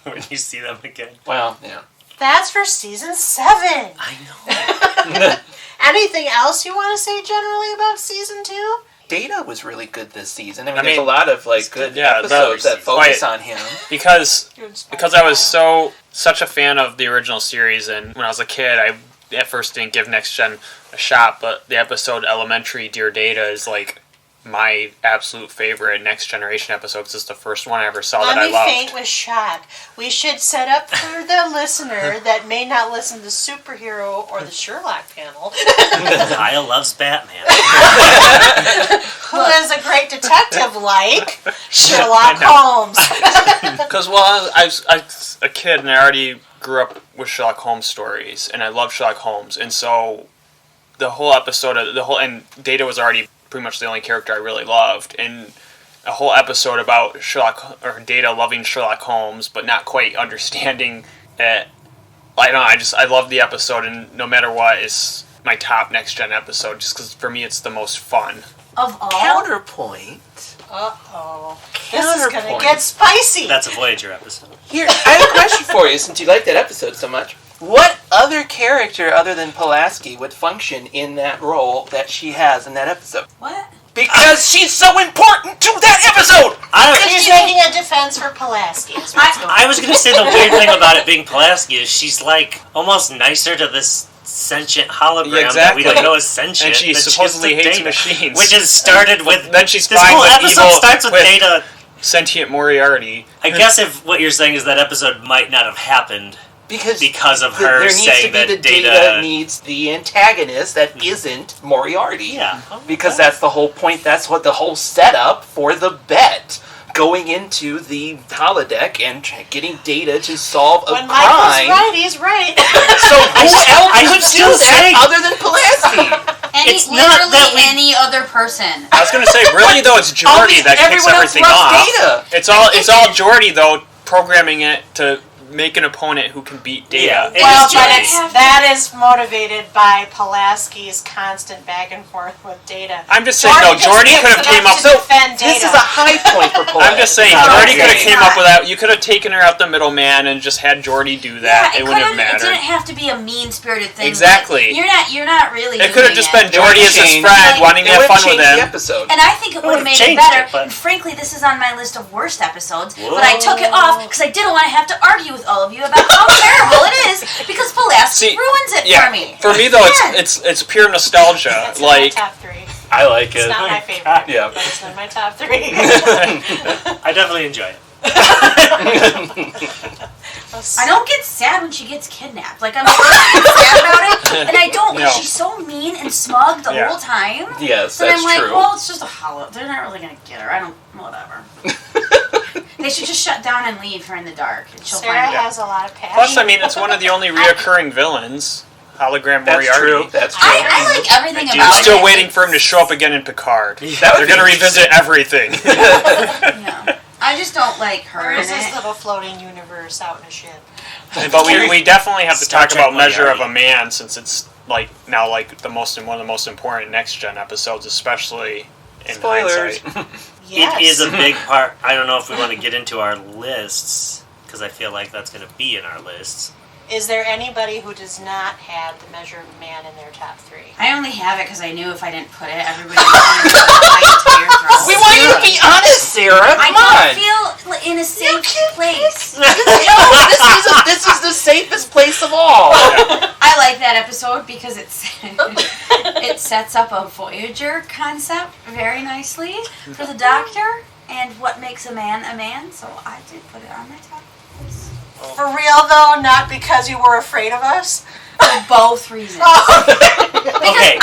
When you see them again. Well, yeah. That's for season 7. I know. Anything else you want to say generally about season 2? Data was really good this season. I mean, I there's mean, a lot of like good yeah, episodes that focus on him. because I was such a fan of the original series, and when I was a kid, I at first didn't give Next Gen a shot, but the episode Elementary Dear Data is like my absolute favorite Next Generation episode because it's the first one I ever saw Let that I me loved. faint with shock. We should set up for the listener that may not listen to superhero or the Sherlock panel, Kyle loves Batman. who is a great detective like Sherlock Holmes. Because, well, I was a kid and I already grew up with Sherlock Holmes stories, and I love Sherlock Holmes, and so the whole episode of and Data was already pretty much the only character I really loved, and a whole episode about Data loving Sherlock Holmes but not quite understanding it. I don't know, I love the episode, and no matter what, it's my top Next Gen episode, just because for me it's the most fun. Of all? Counterpoint. Uh-oh. This is going to get spicy. That's a Voyager episode. Here, I have a question for you, since you like that episode so much. What other character other than Pulaski would function in that role that she has in that episode? What? Because she's so important to that episode! She's making a defense for Pulaski. I was going to say the weird thing about it being Pulaski is she's like almost nicer to this sentient hologram that we don't know is sentient. And she supposedly hates machines. Which is started with... Then she's this fine whole with episode evil, starts with Data... Sentient Moriarty. I guess if what you're saying is that episode might not have happened because of her there needs saying to be that the Data needs the antagonist that isn't Moriarty. Yeah. Because that's the whole point. That's what the whole setup for the bet. Going into the holodeck and getting Data to solve a when crime. Michael's right, he's right. So who else I could would do still say- that other than Pulaski? It's not that we- any other person. I was going to say, really though, it's Geordi that kicks Everyone else everything loves off. Data. It's all Geordi though, programming it to make an opponent who can beat Data. Yeah, Well, is but Geordi. that is motivated by Pulaski's constant back and forth with Data. I'm just saying, though, Geordi could have came up. to defend This Data. is a high point for Pulaski. I'm just saying, No, Geordi could have it's came not. up with that. You could have taken her out the middleman and just had Geordi do that. Yeah, it wouldn't have It mattered. didn't have to be a mean-spirited thing. Exactly. Like, you're not really. It could have just been It would've Geordi as his changed. friend, wanting to It have would fun have with changed the him. episode. And I think it would have would've made it changed better. it, but- And frankly, this is on my list of worst episodes. But I took it off because I didn't want to have to argue with all of you about how terrible it is because Pulaski See, ruins it yeah, for me. for me though, Yeah. it's pure nostalgia. That's in Like, my top three. I like It's it. not my favorite. Yeah. But it's in my top three. I definitely enjoy it. I don't get sad when she gets kidnapped. Like, I'm sad about it, and I don't because No. she's so mean and smug the Yeah. whole time. Yes, So that's I'm like, true. well, it's just a hollow. They're not really gonna get her. I don't. Whatever. They should just shut down and leave her in the dark, and she'll Sarah find it. has a lot of passion. plus, I mean, it's one of the only reoccurring villains. Hologram That's Moriarty. true. That's true. I like everything I do. about I'm still it. waiting for him to show up again in Picard. That would They're be going to revisit everything. Yeah. I just don't like her Or in is this it. little floating universe out in a ship? But we definitely have to Star talk Trek about Measure of Moriarty. a Man, since it's like now like one of the most important Next Gen episodes, especially in Spoilers. hindsight. Yes. It is a big part. I don't know if we want to get into our lists because I feel like that's going to be in our lists. Is there anybody who does not have the Measure of a Man in their top three? I only have it because I knew if I didn't put it, everybody was going to my entire throne. We want you to be honest, Sarah. I Come on. don't feel in a safe place. No, this is the safest place of all. I like that episode because it sets up a Voyager concept very nicely for the Doctor and what makes a man. So I did put it on my top list. For real, though, not because you were afraid of us? For both reasons. Okay.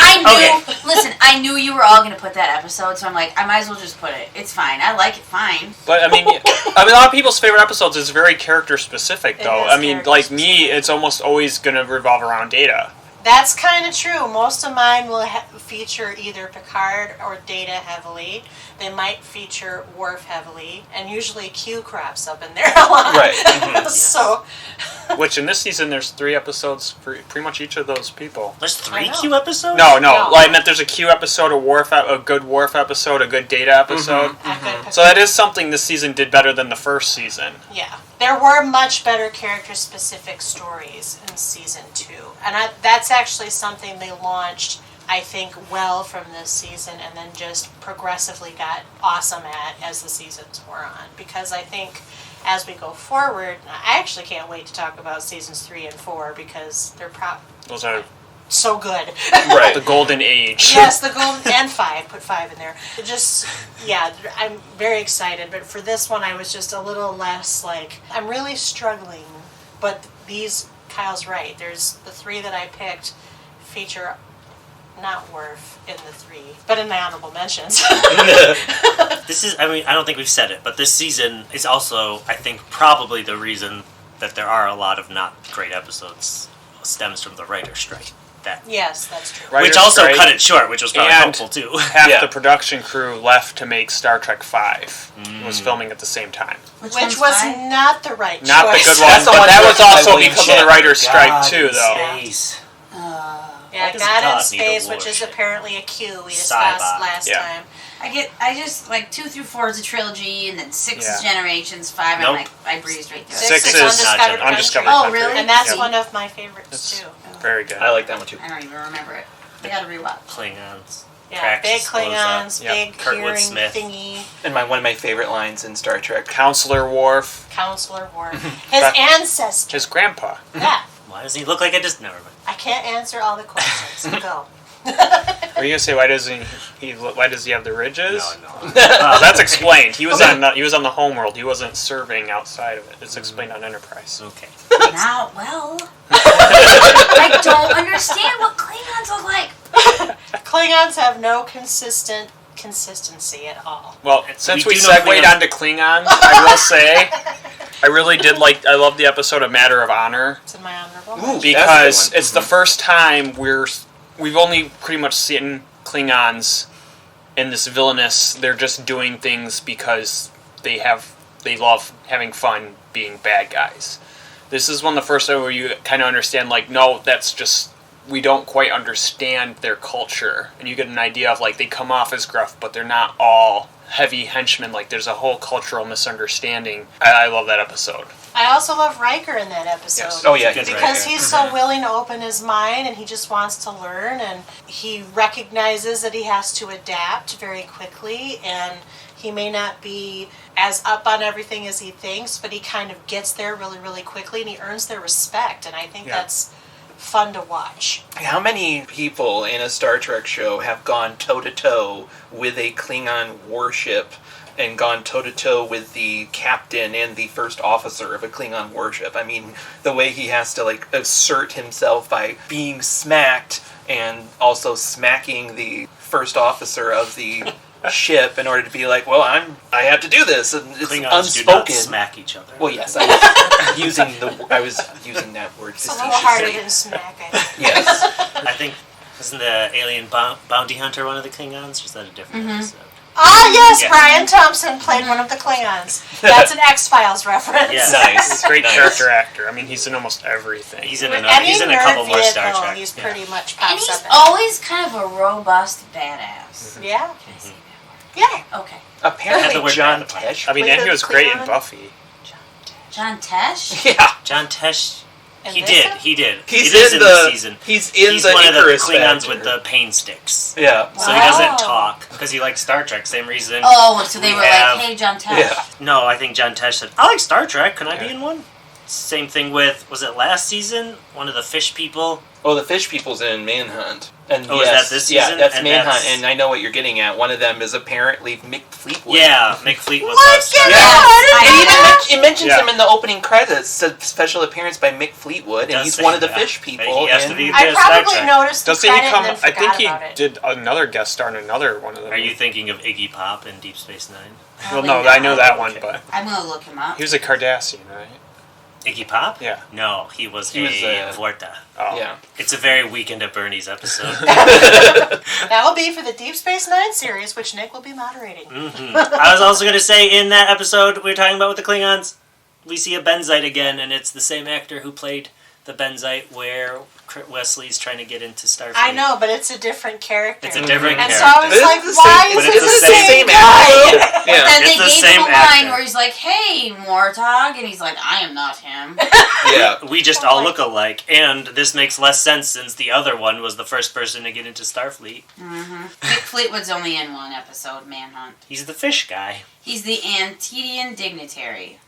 Listen, I knew you were all going to put that episode, so I'm like, I might as well just put it. It's fine. I like it fine. But I mean, a lot of people's favorite episodes is very character specific, though. is I mean, character like me, it's almost always going to revolve around Data. That's kind of true. Most of mine will feature either Picard or Data heavily. They might feature Worf heavily, and usually Q crops up in there a lot. Right. Mhm. So, Which in this season, there's 3 episodes for pretty much each of those people. There's I 3 know. Q episodes? No. No. Like, I meant there's a Q episode, a good Worf episode, a good Data episode. I So that is something this season did better than the first season. yeah, there were much better character-specific stories in season 2, and that's actually something they launched, I think, well from this season, and then just progressively got awesome at as the seasons were on. Because I think as we go forward, I actually can't wait to talk about seasons 3 and 4 because they're Those are so good. Right. The golden age. Yes, the golden, and 5, put 5 in there. It just, yeah, I'm very excited, but for this one I was just a little less like, I'm really struggling, but these, Kyle's right, there's the 3 that I picked feature not Worf in the 3, but in my honorable mentions. This is, I mean, I don't think we've said it, but this season is also, I think, probably the reason that there are a lot of not great episodes stems from the writer's strike. Yes, that's true. Writer's Which also strike, cut it short, which was probably and helpful too. half the production crew left to make Star Trek V. Was filming at the same time. Which one's was five? not the right choice. Not the good one, That's the but one that directed was by also William because of the Shatner. writer's strike God too, in though. space. Yeah, does God in God need a Space, which is warship? apparently a Q we Sci-fi. discussed last Yeah. time. I just, like, 2 through 4 is a trilogy, and then 6 is Yeah. Generations, 5, Nope. and like, I breezed right through it. 6 is is Undiscovered Undiscovered Oh, Country. really? And that's Yep. one of my favorites It's too. very good. I like that one too. I don't even remember it. I gotta rewatch. Klingons. Yeah, Trax big blows up. Klingons, Yep. big Kurtwood hearing Smith. thingy, And one of my favorite lines in Star Trek. Counselor Worf, Counselor Worf. His ancestor. his grandpa. Yeah. Why does he look like a just never mind. I can't answer all the questions. Go. Were you gonna say why does he have the ridges? No. That's explained. He was on the homeworld. He wasn't serving outside of it. It's explained on Enterprise. Okay. Now, well, I don't understand what Klingons look like. Klingons have no consistency at all. Well, since we we do know segued Klingons- onto Klingons, I will say I really did I love the episode of Matter of Honor It's in my honorable Ooh. mention. because That's a good one. it's the first time we've only pretty much seen Klingons in this villainous. They're just doing things because they love having fun being bad guys. This is one of the first time where you kind of understand, like, no, that's just, we don't quite understand their culture. And you get an idea of, like, they come off as gruff, but they're not all heavy henchmen. Like, there's a whole cultural misunderstanding. I love that episode. I also love Riker in that episode. Yes. Oh yeah, Good he's Because right. he's so willing to open his mind and he just wants to learn and he recognizes that he has to adapt very quickly and he may not be as up on everything as he thinks, but he kind of gets there really, really quickly and he earns their respect and I think that's fun to watch. How many people in a Star Trek show have gone toe-to-toe with a Klingon warship and gone toe-to-toe with the captain and the first officer of a Klingon warship? I mean, the way he has to, like, assert himself by being smacked and also smacking the first officer of the ship in order to be like, well, I have to do this, and it's Klingons do not unspoken. smack each other. Well, yes, I was using that word It's a little harder facetiously. than smack, I think. Yes. I think, isn't the alien bounty hunter one of the Klingons? Or is that a different episode? Ah, yes, Yeah. Brian Thompson played one of the Klingons. That's an X-Files reference. Yeah. Nice. Great Nice. character actor. I mean, he's in almost everything. He's in With another. any He's in a nerd couple more Star vehicle, Trek. he's Yeah. pretty much And pops he's up in. always kind of a robust badass. Yeah. Can I say that Yeah. word? Okay. Had the Apparently, word John bad. Tesh. I mean, played and he a was great in Klingon. Buffy. John Tesh? Yeah, John Tesh. In He this did. one? He did. he's It is in this the season. he's in He's the one of the Icarus Klingons Factor. with the pain sticks. Yeah. So he Wow. doesn't talk because he likes Star Trek. Same reason. Oh, so they We were have- like, hey, John Tesh. Yeah. No, I think John Tesh said, I like Star Trek. Can I be in one? Same thing with, was it last season? One of the fish people. Oh, the fish people's in Manhunt. And Oh, is yes, that this yeah, season? that's And Manhunt, that's- and I know what you're getting at. One of them is apparently Mick Fleetwood. Yeah, McFleet was What? last Star Get Trek. out! And it mentions Yeah. him in the opening credits, a special appearance by Mick Fleetwood, and Does he's say one of the that. fish people. He has to and- be I in Star probably Trek. noticed the Doesn't credit he come? and then I forgot think he about it. did another guest star in another one of them. Are you thinking of Iggy Pop in Deep Space Nine? Well, no, I know that one, but I'm going to look him up. he was a Cardassian, right? Iggy Pop? Yeah. No, he was He was, a Vorta. Oh. Yeah. It's a very Weekend at Bernie's episode. That will be for the Deep Space Nine series, which Nick will be moderating. I was also going to say, in that episode we were talking about with the Klingons, we see a Benzite again, and it's the same actor who played the Benzite where Wesley's trying to get into Starfleet. I know, but it's a different character. It's a different and character. so I was This like, is the why same- is but it it's the the same same guy? actor. Yeah. Then It's they the gave same him a line actor. where he's like, hey, Mortog, and he's like, I am not him. Yeah. We just all look alike, and this makes less sense since the other one was the first person to get into Starfleet. Mick Fleetwood's only in one episode, Manhunt. He's the fish guy. He's the Antedian dignitary.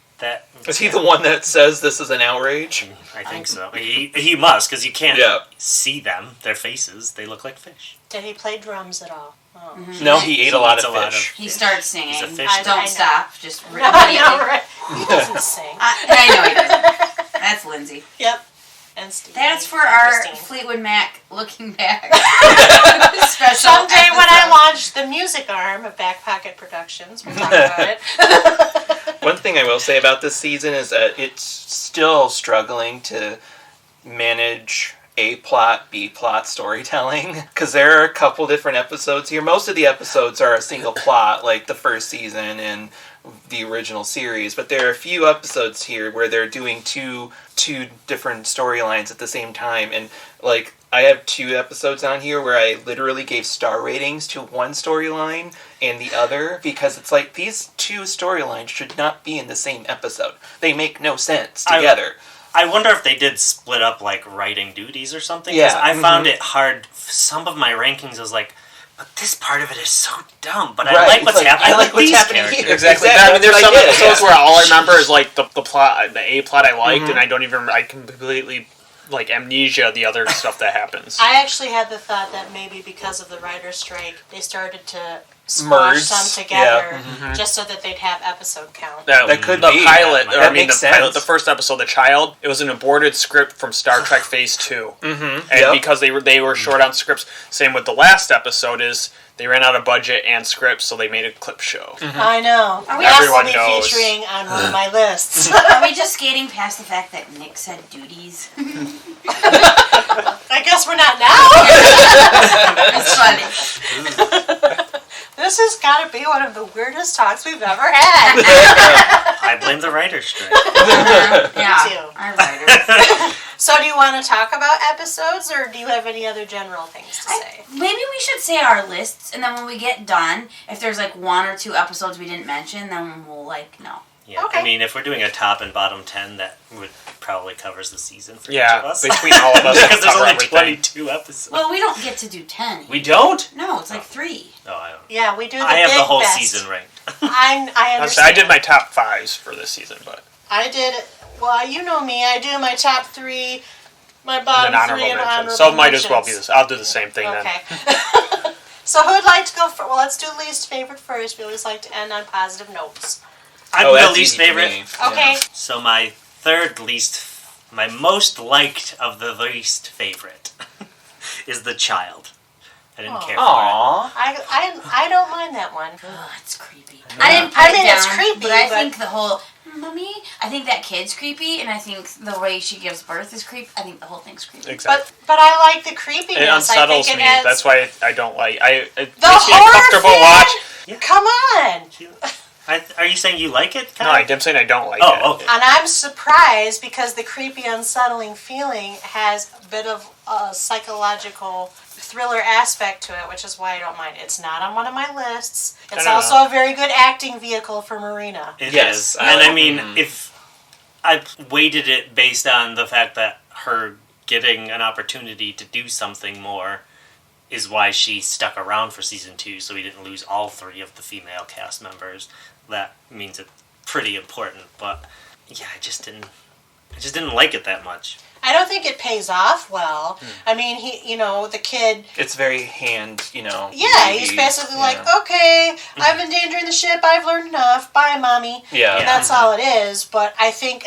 Is he the one that says this is an outrage? I think so. He must, because you can't Yeah. see them, their faces. They look like fish. Did he play drums at all? Oh. No, he ate a lot eats of a lot fish. He starts singing. He's a fish I Don't know. stop. Just I know, right? He doesn't sing. I know he doesn't. That's Lindsay. Yep. And Steve. That's for and our Christine. Fleetwood Mac looking back. Special Someday when I episode. launch the music arm of Back Pocket Productions, we'll talk about it. One thing I will say about this season is that it's still struggling to manage A plot, B plot storytelling. Because there are a couple different episodes here. Most of the episodes are a single plot, like the first season and the original series. But there are a few episodes here where they're doing two different storylines at the same time. And like I have 2 episodes on here where I literally gave star ratings to one storyline and the other because it's like these 2 storylines should not be in the same episode. They make no sense together. I wonder if they did split up, like, writing duties or something. 'Cause Yeah. I found it hard. Some of my rankings was like, but this part of it is so dumb. But I Right, like it's what's like, happening I like with what's these happening here. characters. Exactly. Exactly, I mean, there's that's some what I did, episodes yeah. where all I remember is like the plot, the A plot I liked, and I don't even I completely like amnesia the other stuff that happens. I actually had the thought that maybe because of the writer's strike, they started to smash Merge, some together yeah. just so that they'd have episode count. That could the be. pilot. That Or, might I mean, make the pilot, sense. the first episode, the child. It was an aborted script from Star Trek Phase 2, and Yep. because they were short on scripts. Same with the last episode is they ran out of budget and scripts, so they made a clip show. I know. Are we That will Everyone be knows. featuring on one of my lists. Are we just skating past the fact that Nick said duties? I guess we're not now. It's funny. This has got to be one of the weirdest talks we've ever had. I blame the writer's strike. Yeah, too. our writers. So do you want to talk about episodes, or do you have any other general things to say? Maybe we should say our lists, and then when we get done, if there's like 1 or 2 episodes we didn't mention, then we'll know. Yeah, Okay. I mean, if we're doing a top and bottom 10, that would probably covers the season for each of Yeah, us. between all of us, we'll Because there's cover only everything. 22 episodes. Well, we don't get to do 10. We don't? No, it's like 3. Oh, I don't. Yeah, we do the I have big the whole best. season ranked. I understand. I did my top 5s for this season, but I did. Well, you know me. I do my top 3, my and bottom then 3, honorable and mentions. honorable So it might as well be mentions. this. I'll do the same thing then. Okay. So who would like to go first? Well, let's do least favorite first. We always like to end on positive notes. I'm Oh, the that's least easy for favorite. me. Okay. Yeah. So my most liked of the least favorite is the child. I didn't care for Aww. I don't mind that one. Ugh, it's creepy. I didn't put I it mean, down, it's creepy, but I but- think the whole Mommy, I think that kid's creepy, and I think the way she gives birth is creepy. I think the whole thing's creepy. Exactly. But I like the creepiness. It unsettles I think me. it adds, That's why I don't like. It the makes me horror uncomfortable fan? watch. Yeah. Come on. it. Are you saying you like it? No, I'm saying I don't like it. Oh, okay. And I'm surprised because the creepy, unsettling feeling has a bit of a psychological thriller aspect to it, which is why I don't mind it. It's not on one of my lists. It's No. also a very good acting vehicle for Marina. It Yes, is. I And like- I mean, if I weighted it based on the fact that her getting an opportunity to do something more is why she stuck around for season 2, so we didn't lose all 3 of the female cast members. That means it's pretty important. But yeah, I just didn't like it that much. I don't think it pays off well. I mean, the kid. It's very Yeah, he's movie. basically Yeah. like, okay, I'm endangering the ship. I've learned enough. Bye, mommy. Yeah. And that's all it is. But I think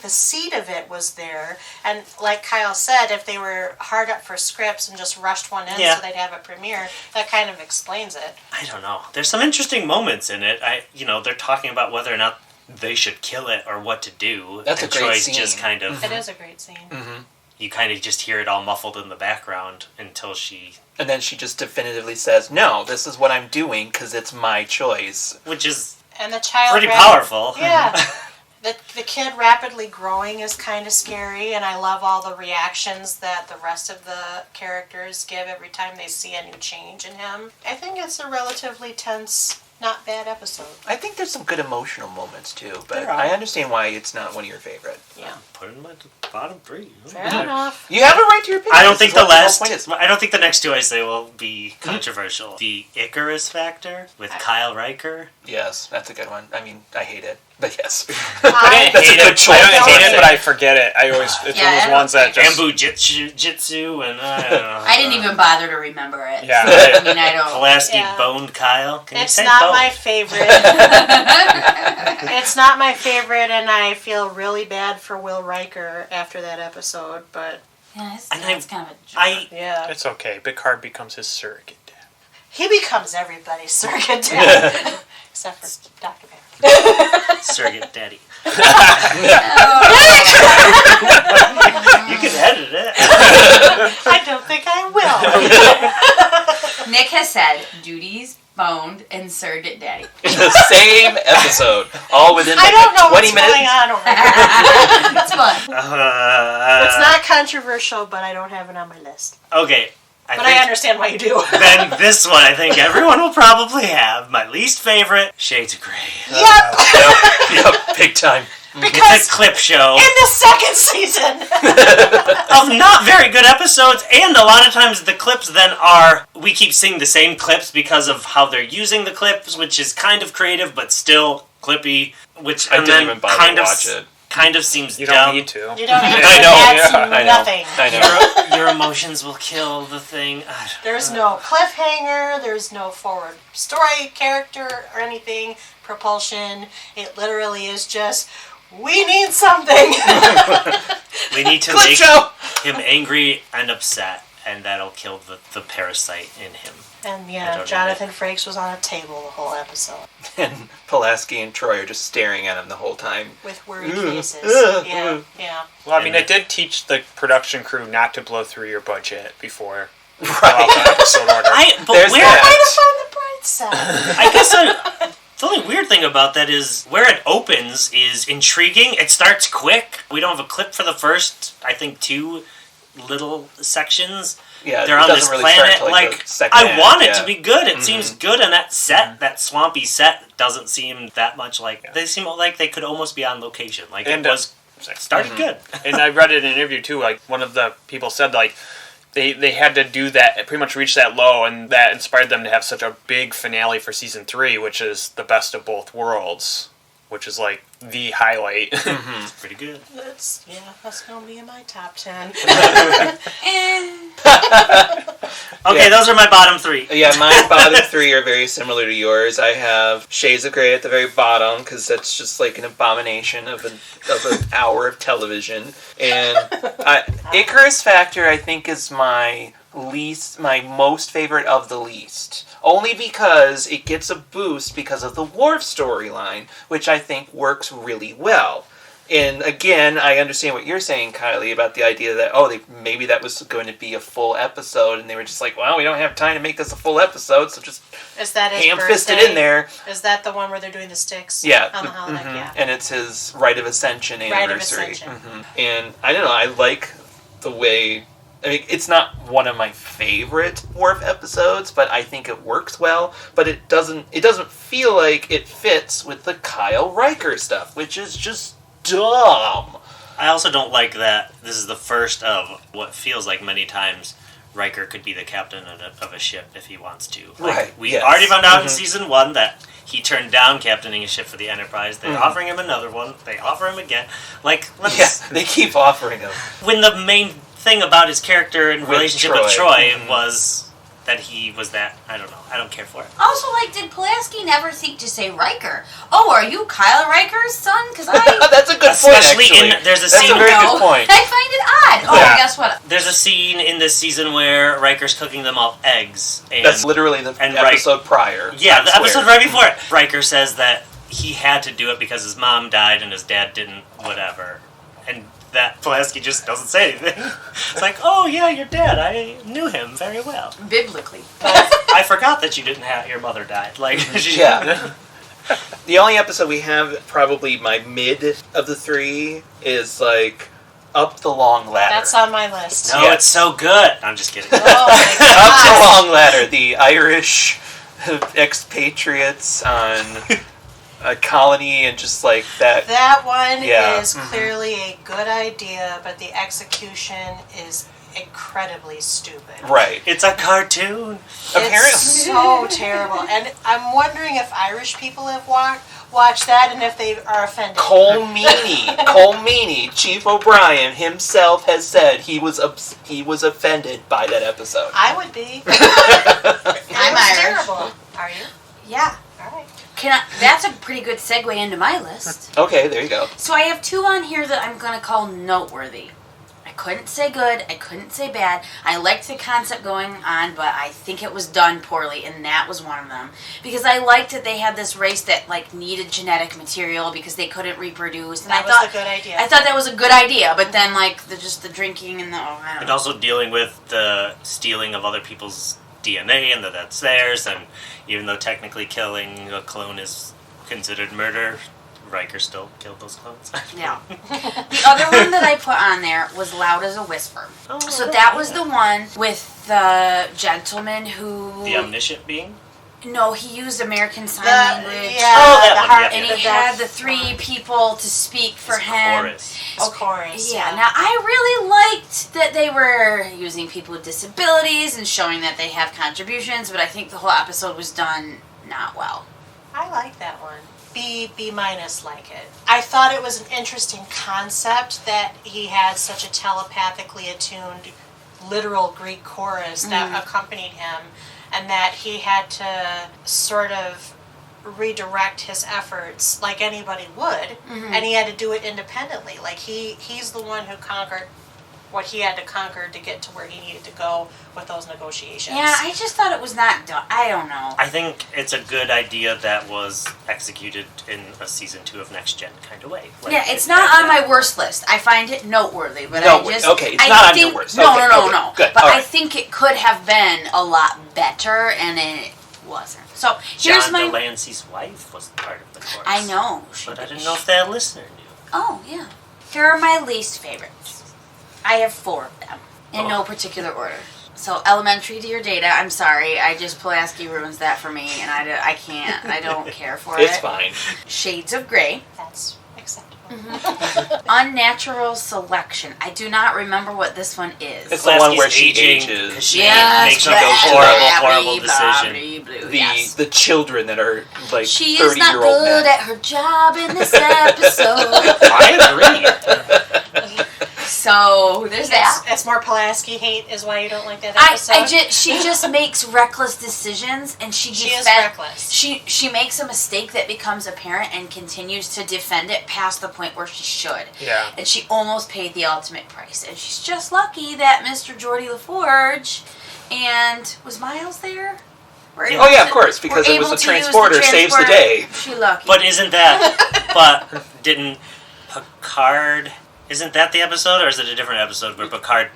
the seed of it was there. And like Kyle said, if they were hard up for scripts and just rushed one in so they'd have a premiere, that kind of explains it. I don't know. There's some interesting moments in it. They're talking about whether or not they should kill it or what to do. That's a and great Troy's scene. just kind of It is a great scene. you kind of just hear it all muffled in the background until she, And then she just definitively says, "No, this is what I'm doing because it's my choice." which is And the child pretty powerful. Yeah. The kid rapidly growing is kind of scary, and I love all the reactions that the rest of the characters give every time they see a new change in him. I think it's a relatively tense, not bad episode. I think there's some good emotional moments too, but There are. I understand why it's not one of your favorite. Yeah. Put it in my bottom 3. Fair enough. You have a right to your opinion. I don't think This the is what whole point is. I don't think the next two I say will be controversial. The Icarus factor with Kyle Riker. Yes, that's a good one. I mean, I hate it, but yes. I That's a hate good it. choice. I don't hate it, but Yeah. I forget it. I always it's Yeah, one I of don't those ones that just Bamboo Jitsu and I don't know. I didn't even bother to remember it. Yeah. I mean, I don't. Pulaski Yeah. boned Kyle. Can It's you say not boned? my favorite. It's not my favorite, and I feel really bad for Will Riker after that episode, but Yeah, it's And kind of a joke. yeah. it's okay. Picard becomes his surrogate dad. He becomes everybody's surrogate dad. Except for Dr. Pepper. Surrogate daddy. Oh. You can edit it. I don't think I will. Nick has said duties, boned, and surrogate daddy. The same episode, all within I like don't know 20 what's minutes. going on over here. It's fun. It's not controversial, but I don't have it on my list. Okay. But I understand why you do. Then this one I think everyone will probably have. My least favorite, Shades of Grey. Yep, Yep, big time. because The clip show in the second season, of not very good episodes, and a lot of times the clips then are, we keep seeing the same clips because of how they're using the clips, which is kind of creative but still clippy, which I and didn't then even bother kind to of watch it. kind of seems You dumb. don't need to. you don't need to I know, add yeah, I know. nothing. I know. Your emotions will kill the thing. There's no cliffhanger, there's no forward story, character, or anything, propulsion. It literally is just, we need something. We need to Clip make show! him angry and upset, and that'll kill the parasite in him. And I yeah, don't Jonathan Frakes was on a table the whole episode And Pulaski and Troy are just staring at him the whole time. with worried faces. ugh, Yeah, ugh. yeah. Well, I mean, And it did teach the production crew not to blow through your budget before Right. the episode order. But There's where that. Try to find the bright side. I guess the only weird thing about that is where it opens is intriguing. It starts quick. We don't have a clip for the first, I think, 2 little sections. Yeah, They're it on doesn't this really planet. start till, Like, the second I act, want it yeah. to be good. It seems good, and that set, that swampy set, doesn't seem that much like. They seem like they could almost be on location. Like And, it was started good. And I read it in an interview too. Like one of the people said, like they had to do that, pretty much reach that low, and that inspired them to have such a big finale for season 3, which is the best of both worlds, which is like the highlight. It's pretty good. That's gonna be in my top 10. Okay, Yeah. those are my bottom 3. Yeah, my bottom 3 are very similar to yours. I have Shades of Grey at the very bottom because that's just like an abomination of an hour of television. And Icarus Factor, I think, is my most favorite of the least. Only because it gets a boost because of the Worf storyline, which I think works really well. And again, I understand what you're saying, Kylie, about the idea that, maybe that was going to be a full episode, and they were just like, well, we don't have time to make this a full episode, so just Is that his ham-fisted birthday? in there. Is that the one where they're doing the sticks? Yeah. On the holodeck, Mhm. yeah. And it's his Rite of Ascension Rite of anniversary. Ascension. Mhm. And I don't know, I like the way... I mean, it's not one of my favorite Worf episodes, but I think it works well. But it doesn't feel like it fits with the Kyle Riker stuff, which is just dumb. I also don't like that this is the first of what feels like many times Riker could be the captain of a ship if he wants to. Like, Right, we yes. already found out in season 1 that he turned down captaining a ship for the Enterprise. They're offering him another one. They offer him again. Like, let's... Yeah, they keep offering him. When the main thing about his character and With relationship with Troy. Troy was that he was that... I don't know. I don't care for it. Also, like, did Pulaski never think to say Riker? Oh, are you Kyle Riker's son? Because I That's a good Especially point, actually. there's a That's scene... a very know. good point. I find it odd. Oh, Yeah. guess what? There's a scene in this season where Riker's cooking them all eggs. And That's literally the and episode prior. Yeah, I the swear. episode right before it. Riker says that he had to do it because his mom died and his dad didn't, whatever. And that Pulaski just doesn't say anything. It's like, oh yeah, your dad, I knew him very well. Biblically. I forgot that you didn't have, your mother died. Like, Yeah. The only episode we have, probably my mid of the 3, is like Up the Long Ladder. That's on my list. No, Yes. it's so good. I'm just kidding. Oh my Up the god. Long Ladder, the Irish expatriates on a colony and just like that. That one Yeah. is clearly a good idea, but the execution is incredibly stupid. Right. It's a cartoon. Apparently. It's so terrible. And I'm wondering if Irish people have watched that and if they are offended. Cole Meany, Chief O'Brien himself has said he was offended by that episode. I would be. I'm Irish. Terrible. Are you? Yeah. All right. That's a pretty good segue into my list. Okay, there you go. So I have two on here that I'm going to call noteworthy. I couldn't say good, I couldn't say bad. I liked the concept going on, but I think it was done poorly, and that was one of them. Because I liked that they had this race that like needed genetic material because they couldn't reproduce. And That I was thought a good idea. I thought that was a good idea, but then like the drinking and I don't And know. also dealing with the stealing of other people's DNA and that's theirs, and even though technically killing a clone is considered murder, Riker still killed those clones. Yeah. The other one that I put on there was Loud as a Whisper. So that was the one with the gentleman who... The omniscient being? No, he used American Sign Language. Yeah, Oh, that the one, heart, yeah, And yeah. he had the three people to speak for It's him. chorus. Of course. Yeah, now I really liked that they were using people with disabilities and showing that they have contributions, but I think the whole episode was done not well. I like that one. B minus like it. I thought it was an interesting concept that he had such a telepathically attuned literal Greek chorus that accompanied him, and that he had to sort of redirect his efforts like anybody would, and he had to do it independently. Like he's the one who conquered what he had to conquer to get to where he needed to go with those negotiations. Yeah, I just thought it was not done. I don't know. I think it's a good idea that was executed in a season 2 of Next Gen kind of way. Like, Yeah, it's not on my worst list. I find it noteworthy, but Noteworthy. I just... Okay, it's I not on think, your worst. No, Okay, no. good. But All I right. think it could have been a lot better, and it wasn't. So, here's John my... Delancey's wife was part of the chorus. I know. But I didn't know if that listener knew. Oh, yeah. Here are my least favorites. I have 4 of them, in no particular order. So, Elementary Dear Data, I'm sorry. I just Pulaski ruins that for me, and I can't. I don't care for it. It's fine. Shades of Grey. That's acceptable. Unnatural Selection. I do not remember what this one is. It's the one where Pulaski's she aging ages. 'cause she Yes, makes a blah, horrible blah, decision. blah, blah, The yes. the children that are like She is 30-year-old not good men. at her job in this episode. I agree. So there's that. It's more Pulaski hate is why you don't like that I episode. she just makes reckless decisions, and she is defend- reckless. She makes a mistake that becomes apparent and continues to defend it past the point where she should. Yeah. And she almost paid the ultimate price. And she's just lucky that Mr. Geordie LaForge and was Miles there? Oh yeah, of course, because it was the transporter saves the day. She lucky. But isn't that... but didn't Picard... Isn't that the episode, or is it a different episode where Picard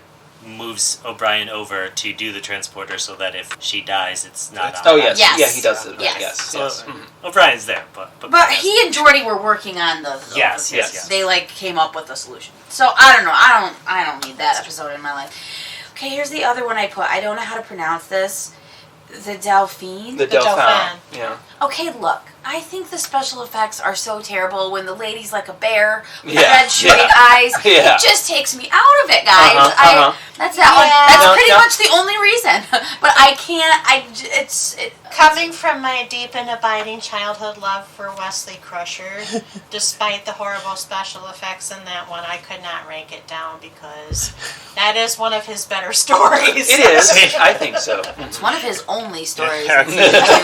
moves O'Brien over to do the transporter so that if she dies, it's not on? Oh yes, Yes. yeah, he does it. Yes. Yes, So yes. O'Brien's there, but But he and Geordie were working on the Yes, yes. They like came up with a solution. So I don't know. I don't need that episode in my life. Okay, here's the other one I put. I don't know how to pronounce this. The Delphine. The Dauphin. Yeah. Okay, look. I think the special effects are so terrible when the lady's like a bear with Yeah, red shooting yeah. eyes. Yeah. It just takes me out of it, guys. That's that one. Yeah. That's No, pretty no. much the only reason. But I can't. Coming from my deep and abiding childhood love for Wesley Crusher, despite the horrible special effects in that one, I could not rank it down because that is one of his better stories. It is. I think so. It's one of his only stories. Yeah.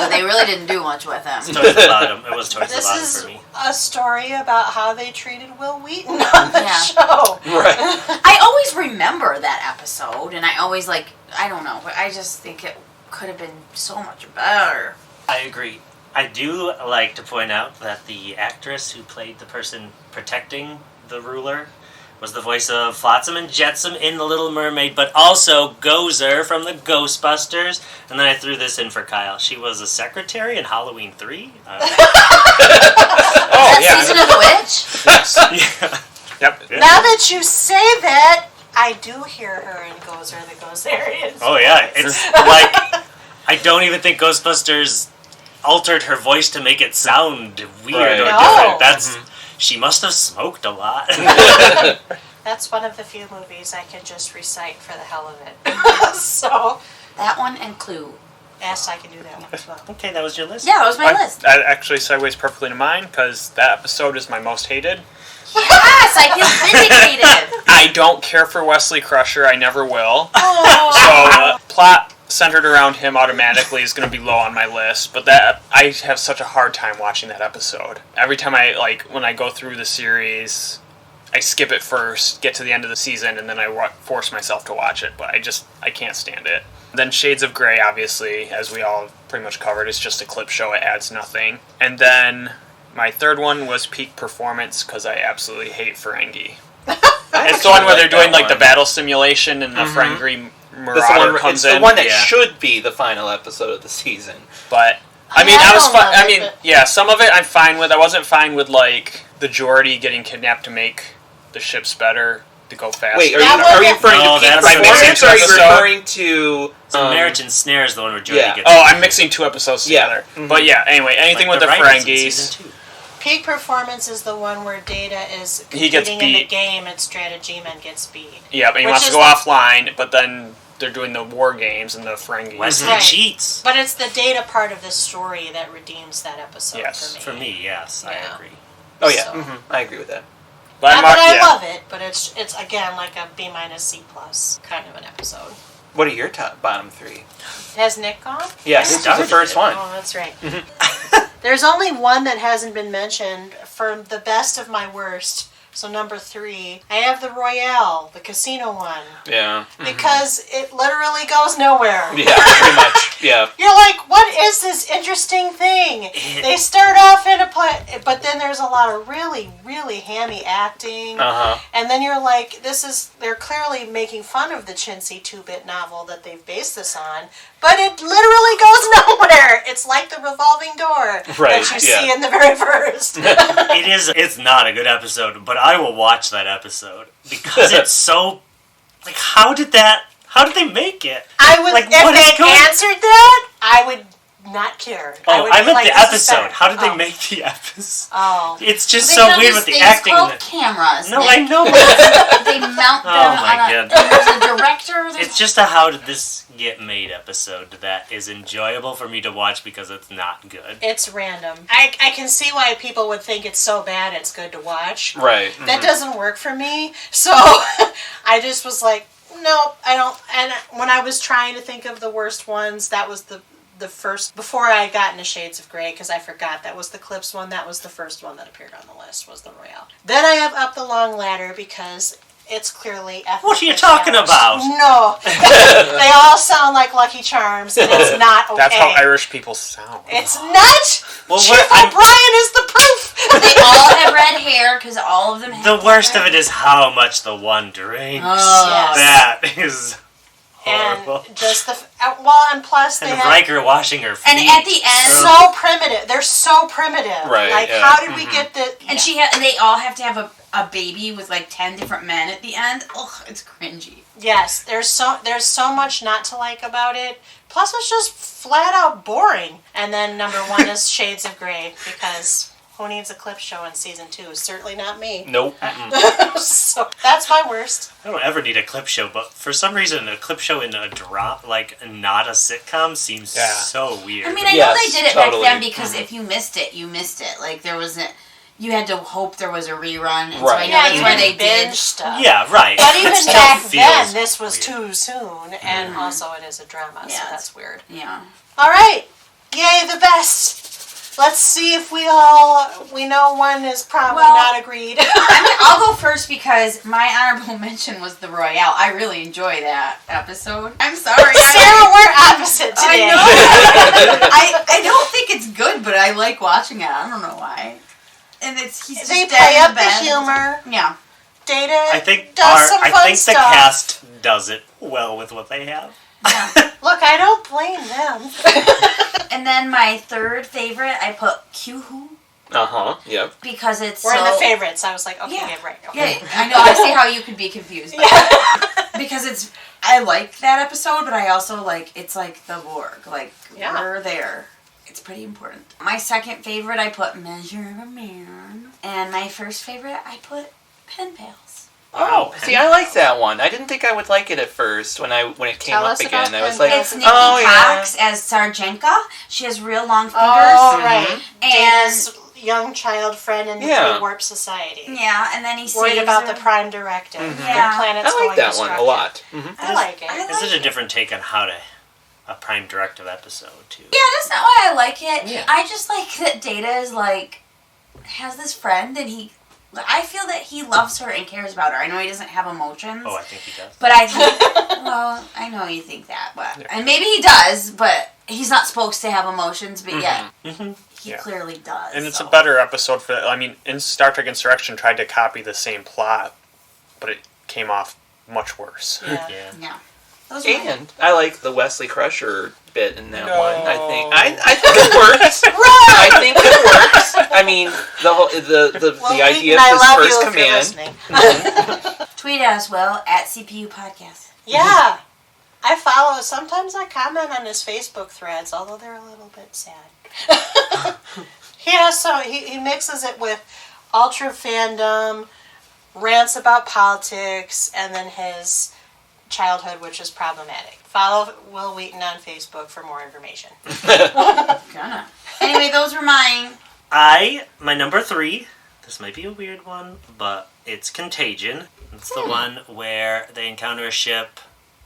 They really didn't do much with him. towards the bottom. It was towards the This bottom is for me. a story about how they treated Will Wheaton on the Yeah. show. Right. I always remember that episode, and I always I don't know, but I just think it could have been so much better. I agree. I do like to point out that the actress who played the person protecting the ruler was the voice of Flotsam and Jetsam in The Little Mermaid, but also Gozer from the Ghostbusters. And then I threw this in for Kyle. She was a secretary in Halloween 3. Oh That yeah. season of the witch? Yeah. Yep. Now that you say that, I do hear her in Gozer the Gozerians. Oh yeah, it's like I don't even think Ghostbusters altered her voice to make it sound weird or Right. different. That's she must have smoked a lot. That's one of the few movies I can just recite for the hell of it. So, That one and Clue. yes, I can do that one as well. Okay, that was your list. Yeah, that was my list. That actually segues perfectly to mine because that episode is my most hated. Yes, I feel vindicated. I don't care for Wesley Crusher. I never will. Oh. So plot centered around him automatically is going to be low on my list. But that I have such a hard time watching that episode. Every time when I go through the series, I skip it first, get to the end of the season, and then I force myself to watch it. But I can't stand it. Then Shades of Grey, obviously, as we all pretty much covered, is just a clip show. It adds nothing. And then my third one was Peak Performance, because I absolutely hate Ferengi. It's the one where they're doing the battle simulation, and the Ferengi Marauder comes in. It's the one that should be the final episode of the season. But I mean, some of it I'm fine with. I wasn't fine with the Geordie getting kidnapped to make the ships better to go faster. Wait, are you referring to Peak Performance, or are you referring to Marriage and Snare is the one where Geordie gets... Oh, I'm mixing two episodes together. But yeah, anyway, anything with the Ferengis. Peak Performance is the one where Data is He gets competing in the beat. game and Strategy Man gets beat. Yeah, but he wants to go offline, but then they're doing the war games and the Ferengis. Wesley cheats. But it's the Data part of the story that redeems that episode for me. For me, yes, I agree. Oh yeah, So. I agree with that. But I love it, but it's again like a B- C+ kind of an episode. What are your bottom three? Has Nick gone? Yeah, this was the first one. Oh, that's right. There's only one that hasn't been mentioned from the best of my worst. So number 3, I have the Royale, the casino one. Yeah. Because it literally goes nowhere. Yeah, pretty much. Yeah. You're like, what is this interesting thing? They start off in a play, but then there's a lot of really, really hammy acting. And then you're like, they're clearly making fun of the chintzy 2-bit novel that they've based this on, but it literally goes nowhere. It's like the revolving door that you see in the very first. It's not a good episode, but I will watch that episode because it's so, how did they make it? I would, if they answered that, I would not care. I meant the episode. How did they make the episode? Oh. It's just so weird with the acting. Called cameras. No, I know. They mount them on there's a director. It's just a how did this get made episode that is enjoyable for me to watch because it's not good. It's random. I can see why people would think it's so bad it's good to watch. Right. That doesn't work for me. So I just was like, no, I don't. And when I was trying to think of the worst ones, that was the first, before I had gotten to Shades of Grey, because I forgot that was the Clips one, that was the first one that appeared on the list, was the Royale. Then I have Up the Long Ladder, because it's clearly ethnically What are you talking about? No. They all sound like Lucky Charms, and it's not okay. That's how Irish people sound. It's not! Well, Chief O'Brien is the proof! They all have red hair, because all of them have The worst red of it is how much the one drinks. Oh. That is horrible. And just and plus they And have... Riker washing her feet. And at the end... So primitive. They're so primitive. Right, Like, yeah. how did we get the... And they all have to have a baby with 10 different men at the end. Ugh, it's cringy. Yes, there's so much not to like about it. Plus, it's just flat out boring. And then number 1 is Shades of Grey, because who needs a clip show in season 2? Certainly not me. Nope. So that's my worst. I don't ever need a clip show, but for some reason, a clip show in a drop, not a sitcom, seems so weird. I mean, I know they did it back then because if you missed it, you missed it. There wasn't... You had to hope there was a rerun, and so I know that's why they did stuff. Yeah, right. But even It back feels then, this was weird. too soon, and also it is a drama, so that's weird. Yeah. All right, yay, the best. Let's see if we know one is probably not agreed. I'll go first because my honorable mention was the Royale. I really enjoy that episode. I'm sorry. Sarah, we're opposite today. I know. I don't think it's good, but I like watching it. I don't know why. And they just play dead in up the the bed. humor. Yeah. Data I think does some fun the stuff. cast does it well with what they have. Yeah. Look, I don't blame them. And then my third favorite, I put Q-Who. Yep. Because it's We're in the favorites. I was like, okay, Yeah. yeah, right. Okay. Yeah, I know. I see how you could be confused. Because I like that episode, but I also it's like the Borg. We're there. It's pretty important. My second favorite, I put Measure of a Man. And my first favorite, I put Pen Pals. Oh, see, I like that one. I didn't think I would like it at first when it came Tell up us again. about I was Pen like, It's Nikki oh Cox as Sarjenka. She has real long fingers. Oh, right. And Dana's young child friend in the Yeah. Pre-Warp Society. yeah, and then he Worried saves about her. the Prime Directive. Mhm. The Yeah. planet's I like going that to one a destruction. lot. I like it. I Is like it a different take on how to a Prime Directive episode too? Yeah, that's not why I like it. Yeah. I just like that Data is like has this friend and I feel that he loves her and cares about her. I know he doesn't have emotions. Oh, I think he does. But I think, well, I know you think that, but and maybe he does, but he's not supposed to have emotions, but yet he clearly does. And it's so. a better episode for. I mean, in Star Trek Insurrection tried to copy the same plot, but it came off much worse. Yeah. Yeah. Yeah. Those are my- And I like the Wesley Crusher bit in that No. one. I think it works. I think it works. I mean, the whole the Well, idea Wheaton, I of love his you first if you're command. listening. Tweet at us, Will, at CPU Podcast. Yeah. I follow. Sometimes I comment on his Facebook threads, although they're a little bit sad. He mixes it with ultra fandom, rants about politics, and then his childhood, which is problematic. Follow Will Wheaton on Facebook for more information. Gonna. Anyway, those were mine. My number 3, this might be a weird one, but it's Contagion. It's the one where they encounter a ship,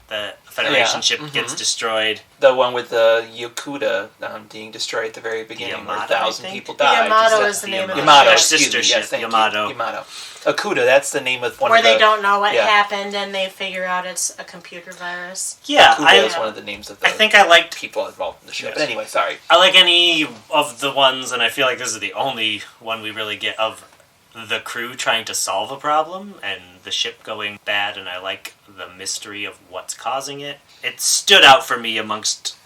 the Federation ship gets destroyed. The one with the Yokuda being destroyed at the very beginning, where Yamato, I 1,000 think. people died. Yamato is the name of the Yamato, Their ship. sister excuse me, ship, yes, thank you. Yamato. Yamato. Okuda, that's the name of one Where of the... they don't know what yeah. happened and they figure out it's a computer virus. Yeah, Okuda is one of the names of the I think I liked people involved in the show. Yes. But anyway, sorry. I like any of the ones, and I feel like this is the only one we really get of the crew trying to solve a problem and the ship going bad, and I like the mystery of what's causing it. It stood out for me amongst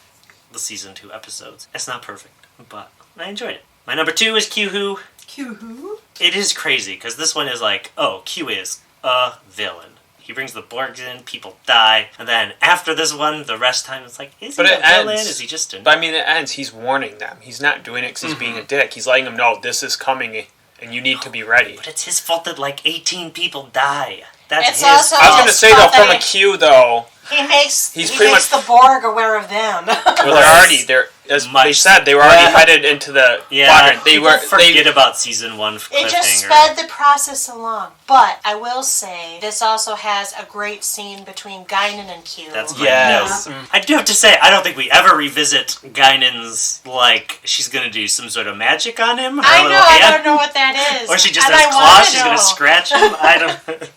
the season 2 episodes. It's not perfect, but I enjoyed it. My number 2 is Q-Who. Q-Who? It is crazy, because this one is like, oh, Q is a villain. He brings the Borgs in, people die, and then after this one, the rest time it's like, is he But a it villain? ends. Is he just a... But I mean, it ends. He's warning them. He's not doing it because he's being a dick. He's letting them know this is coming, and you need to be ready. But it's his fault that like 18 people die. That's It's his also- I was fault. going to say though, from a Q though, He makes He's he pretty makes much- the Borg aware of them. well, they're already there. As they Much- said, they were already headed into the quadrant. They people were. forget about season 1 cliffhanger. It just sped the process along. But I will say, this also has a great scene between Guinan and Q. That's my Yes. note. I do have to say, I don't think we ever revisit Guinan's, like, she's gonna do some sort of magic on him. Her I little know, I hand. don't know what that is. Or she just And has I claws, wanna she's gonna know. scratch him. I don't...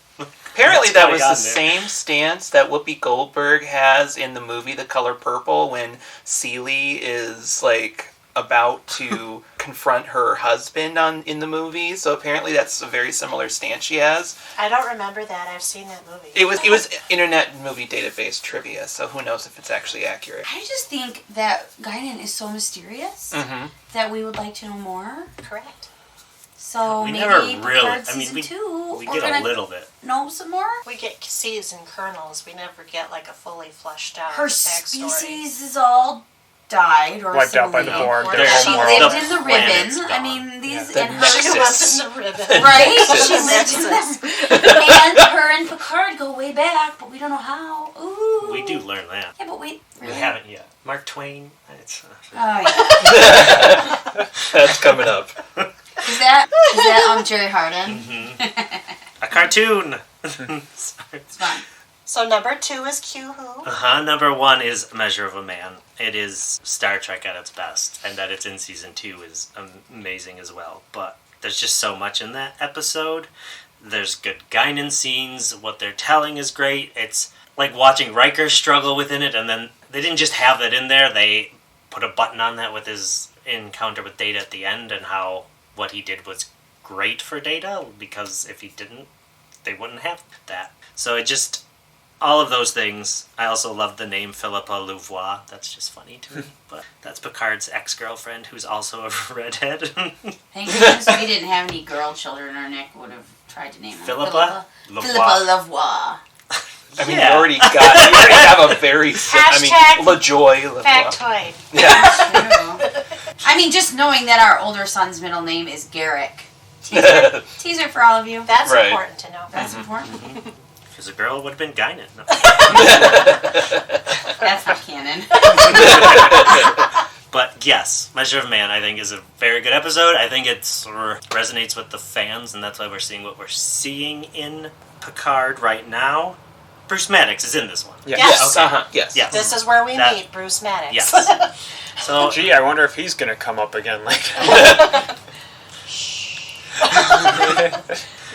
Apparently It's that probably was the on there. same stance that Whoopi Goldberg has in the movie The Color Purple when Celie is, like, about to confront her husband in the movie. So apparently that's a very similar stance she has. I don't remember that. I've seen that movie. It was Internet Movie Database trivia, so who knows if it's actually accurate. I just think that Guinan is so mysterious that we would like to know more. Correct. So We maybe never Picard really... I mean, season we 2, we we're get a gonna little bit. know some more. We get C's and kernels. We never get, like, a fully fleshed out Her backstory. species is all died or Wiped out by the assimilated. Borg. Their She homeworld. lived in the planet's ribbon. gone. I mean, these The and her Nexus. She lived in the ribbon. right. Nexus. She lived in the and her and Picard go way back, but we don't know how. Ooh. We do learn that. Yeah, but wait. We Really? haven't yet. Mark Twain. It's, Oh yeah. That's coming up. Is that Jerry Harden? a cartoon. It's fun. So number 2 is Q-Who. Number 1 is Measure of a Man. It is Star Trek at its best, and that it's in season 2 is amazing as well. But there's just so much in that episode. There's good Guinan scenes. What they're telling is great. It's like watching Riker struggle within it, and then they didn't just have that in there. They put a button on that with his encounter with Data at the end, and how what he did was great for Data, because if he didn't, they wouldn't have that. So it just... all of those things. I also love the name Philippa Louvois. That's just funny to me. But that's Picard's ex-girlfriend, who's also a redhead. Thank goodness we didn't have any girl children, or Nick would have tried to name her Philippa? Philippa Louvois. Lavoie. I mean, Yeah. you already have a very... Hashtag LaJoy. Factoid. Yeah. I mean, just knowing that our older son's middle name is Garrick. Teaser for all of you. That's Right. important to know. That's important. If it was a girl, it would have been Guinan. No. That's not canon. But yes, Measure of Man, I think, is a very good episode. I think it resonates with the fans, and that's why we're seeing what we're seeing in Picard right now. Bruce Maddox is in this one. Yeah. Yes. Okay. Yes. Yes. This is where we That- meet Bruce Maddox. Yes. So, Gee, I wonder if he's gonna come up again later.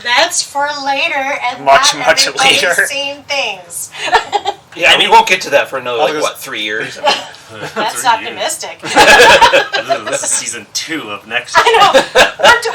That's for later and Much, not much everybody's later. seen things. Yeah, we won't get to that for another, I was- 3 years? That's optimistic. this is season 2 of next year. I know.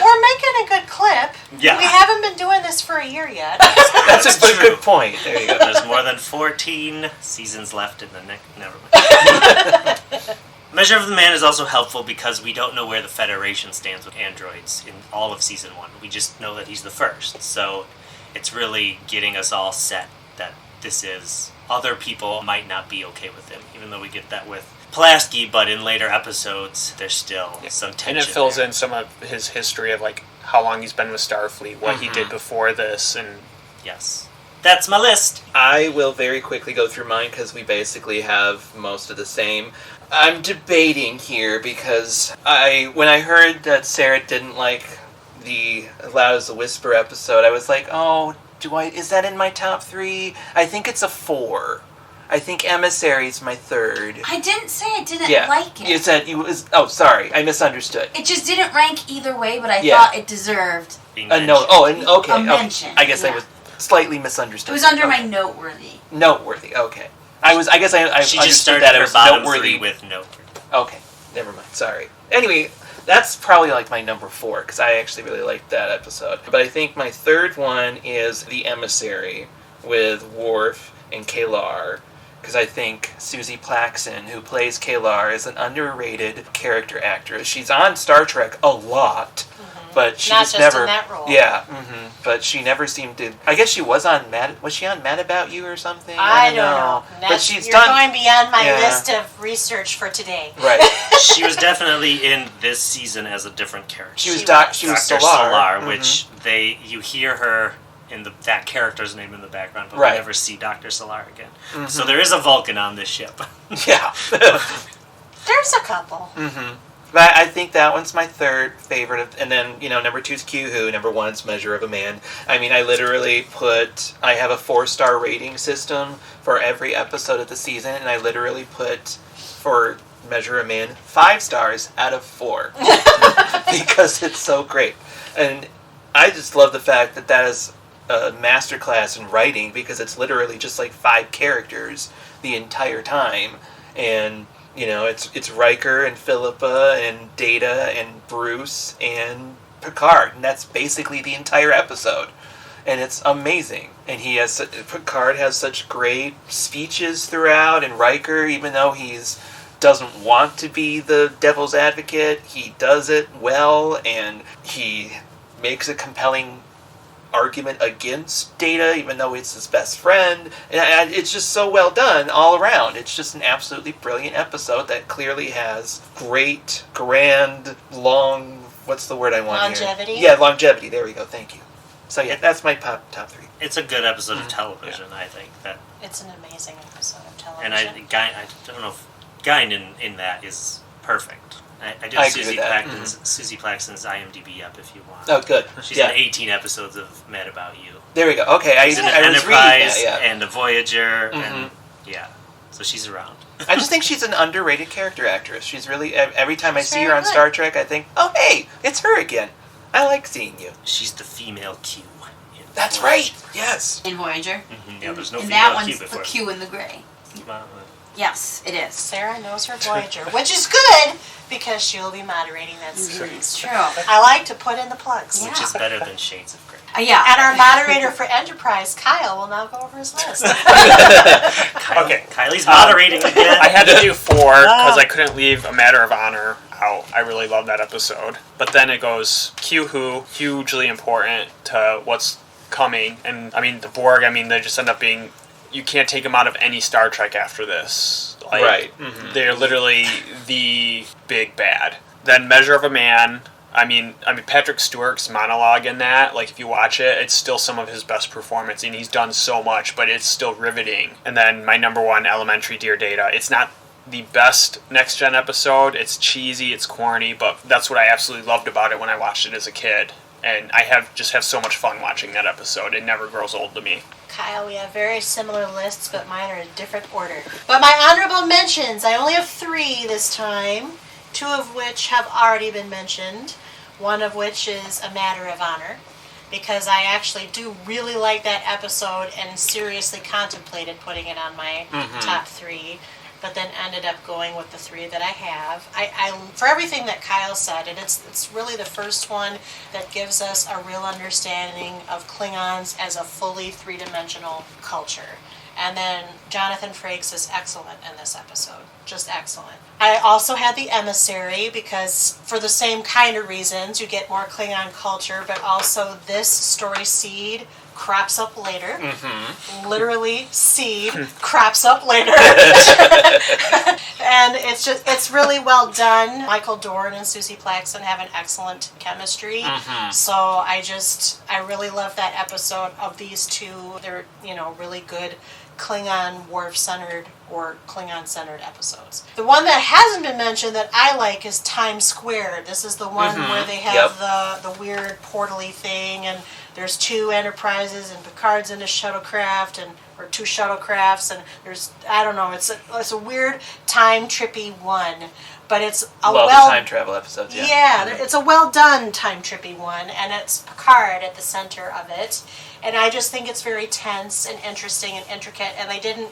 We're making a good clip. Yeah. We haven't been doing this for a year yet. That's a good point. There you go. There's more than 14 seasons left in the next. Never mind. Measure of the Man is also helpful because we don't know where the Federation stands with androids in all of season 1. We just know that he's the first. So it's really getting us all set that this is. Other people might not be okay with him, even though we get that with Pulaski, but in later episodes, there's still some tension. And it fills there. in some of his history of like how long he's been with Starfleet, what he did before this, and Yes. That's my list. I will very quickly go through mine because we basically have most of the same. I'm debating here because when I heard that Sarah didn't like the Loud as a Whisper episode, I was like, oh, is that in my top 3? I think it's a 4. I think Emissary's my 3rd. I didn't say I didn't Yeah. like it. You said oh, sorry, I misunderstood. It just didn't rank either way, but I Yeah. thought it deserved. Being No, mentioned. okay. A Okay. mention, I guess I yeah. was slightly misunderstood. It was under Okay. my noteworthy. Noteworthy, okay. I guess I She understood just started that it her was bottom noteworthy. 3 with noteworthy. Okay, never mind. Sorry. Anyway, that's probably like my number 4 because I actually really liked that episode. But I think my 3rd one is The Emissary with Worf and Kalar. Because I think Susie Plaxton, who plays Kalar, is an underrated character actress. She's on Star Trek a lot, but she Not just just never. in that role. Yeah, but she never seemed to. I guess she was on Mad. Was she on Mad About You or something? I don't know. But she's You're done. going beyond my Yeah. list of research for today. Right. She was definitely in this season as a different character. She was She She was Dr. Solar. Solar, which you hear her in that character's name in the background, but Right. we never see Dr. Solar again. So there is a Vulcan on this ship. Yeah. There's a couple. But I think that one's my 3rd favorite. And then, number 2 is Q-Who. Number 1 is Measure of a Man. I mean, I literally I have a 4-star rating system for every episode of the season, and I literally put, for Measure of a Man, 5 stars out of 4. Because it's so great. And I just love the fact that is a masterclass in writing, because it's literally just like 5 characters the entire time. And it's Riker and Philippa and Data and Bruce and Picard, and that's basically the entire episode, and it's amazing. And Picard has such great speeches throughout, and Riker, even though doesn't want to be the devil's advocate, he does it well, and he makes a compelling argument against Data, even though it's his best friend. And it's just so well done all around. It's just an absolutely brilliant episode that clearly has great, grand, long, what's the word I want Longevity? here? Yeah, longevity. There we go. Thank you. So yeah, that's my top 3. It's a good episode of television, I think. It's an amazing episode of television. And I don't know if Guinan in that is perfect. I did I agree with that. Susie Plaxton's IMDb up if you want. Oh, good. She's Yeah. in 18 episodes of Mad About You. There we go. Okay, I was reading Enterprise that, yeah. and a Voyager, and so she's around. I just think she's an underrated character actress. She's really, every time I She's see her very on good. Star Trek, I think, oh hey, it's her again. I like seeing you. She's the female Q. in That's Voyager. right. Yes. In Voyager. Yeah, there's no And female that Q one's the before. Q in the gray. Well, Yes, it is. Sarah knows her Voyager, which is good because she'll be moderating that series. It's true. I like to put in the plugs. which is better than Shades of Grey. Yeah. And our moderator for Enterprise, Kyle, will now go over his list. Okay. Kylie's moderating again. I had to do 4 because I couldn't leave A Matter of Honor out. I really love that episode. But then it goes Q-Who, hugely important to what's coming. And, I mean, the Borg, they just end up being... You can't take them out of any Star Trek after this. Like, Right. They're literally the big bad. Then Measure of a Man. I mean, Patrick Stewart's monologue in that, like, if you watch it, it's still some of his best performance, and he's done so much, but it's still riveting. And then my number one, Elementary, Dear Data. It's not the best Next Gen episode. It's cheesy, it's corny, but that's what I absolutely loved about it when I watched it as a kid. And I have so much fun watching that episode. It never grows old to me. Kyle, we have very similar lists, but mine are in a different order. But my honorable mentions, I only have 3 this time, 2 of which have already been mentioned, one of which is A Matter of Honor, because I actually do really like that episode and seriously contemplated putting it on my top 3. But then ended up going with the 3 that I have. I for everything that Kyle said, and it's really the first one that gives us a real understanding of Klingons as a fully 3-dimensional culture. And then Jonathan Frakes is excellent in this episode. Just excellent. I also had The Emissary because for the same kind of reasons, you get more Klingon culture, but also this story seed crops up later. Literally, seed crops up later. And it's really well done. Michael Dorn and Susie Plaxton have an excellent chemistry. So I really love that episode of these 2. They're, really good Klingon Worf-centered or Klingon-centered episodes. The one that hasn't been mentioned that I like is Times Square. This is the one where they have the weird portal-y thing, and there's 2 Enterprises, and Picard's in a shuttlecraft, or 2 shuttlecrafts, and there's, I don't know, it's a weird time-trippy one. But it's a the time travel episodes, yeah. Yeah, it's a well-done time-trippy one, and it's Picard at the center of it. And I just think it's very tense and interesting and intricate, and they didn't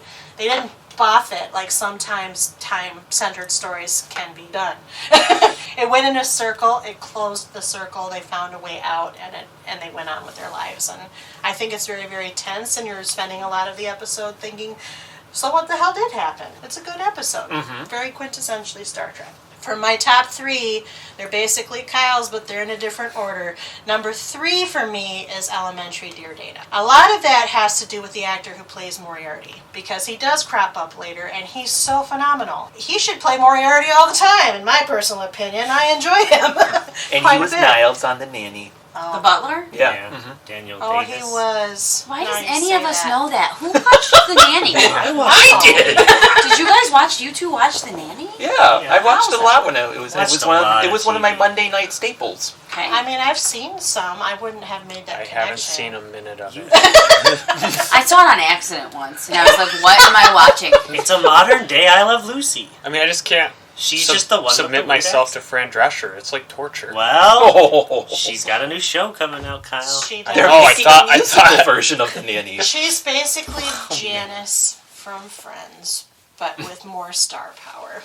boff it like sometimes time-centered stories can be done. It went in a circle, it closed the circle, they found a way out, and they went on with their lives. And I think it's very, very tense, and you're spending a lot of the episode thinking, so what the hell did happen? It's a good episode. Very quintessentially Star Trek. For my top 3, they're basically Kyle's, but they're in a different order. Number 3 for me is Elementary, Dear Data. A lot of that has to do with the actor who plays Moriarty, because he does crop up later, and he's so phenomenal. He should play Moriarty all the time, in my personal opinion. I enjoy him. And he was Niles on The Nanny. The butler? Yeah. Daniel Oh, Davis. he was. Why does Now you any say of us that. know that? Who watched The Nanny? I did! Did you guys watch? You 2 watch The Nanny? Yeah, I watched a How's lot when it was Watched a one lot of of my TV. Monday night staples. Okay. I mean, I've seen some. I wouldn't have made that I connection. haven't seen a minute of it. I saw it on accident once, and I was like, what am I watching? It's a modern day I Love Lucy. I mean, I just can't She's just the one submit with the myself weird to Fran Drescher. It's like torture. Well, Oh, she's got a new show coming out, Kyle. She does. They're Oh, I making thought- a musical version of The Nanny. She's basically Janice from Friends, but with more star power.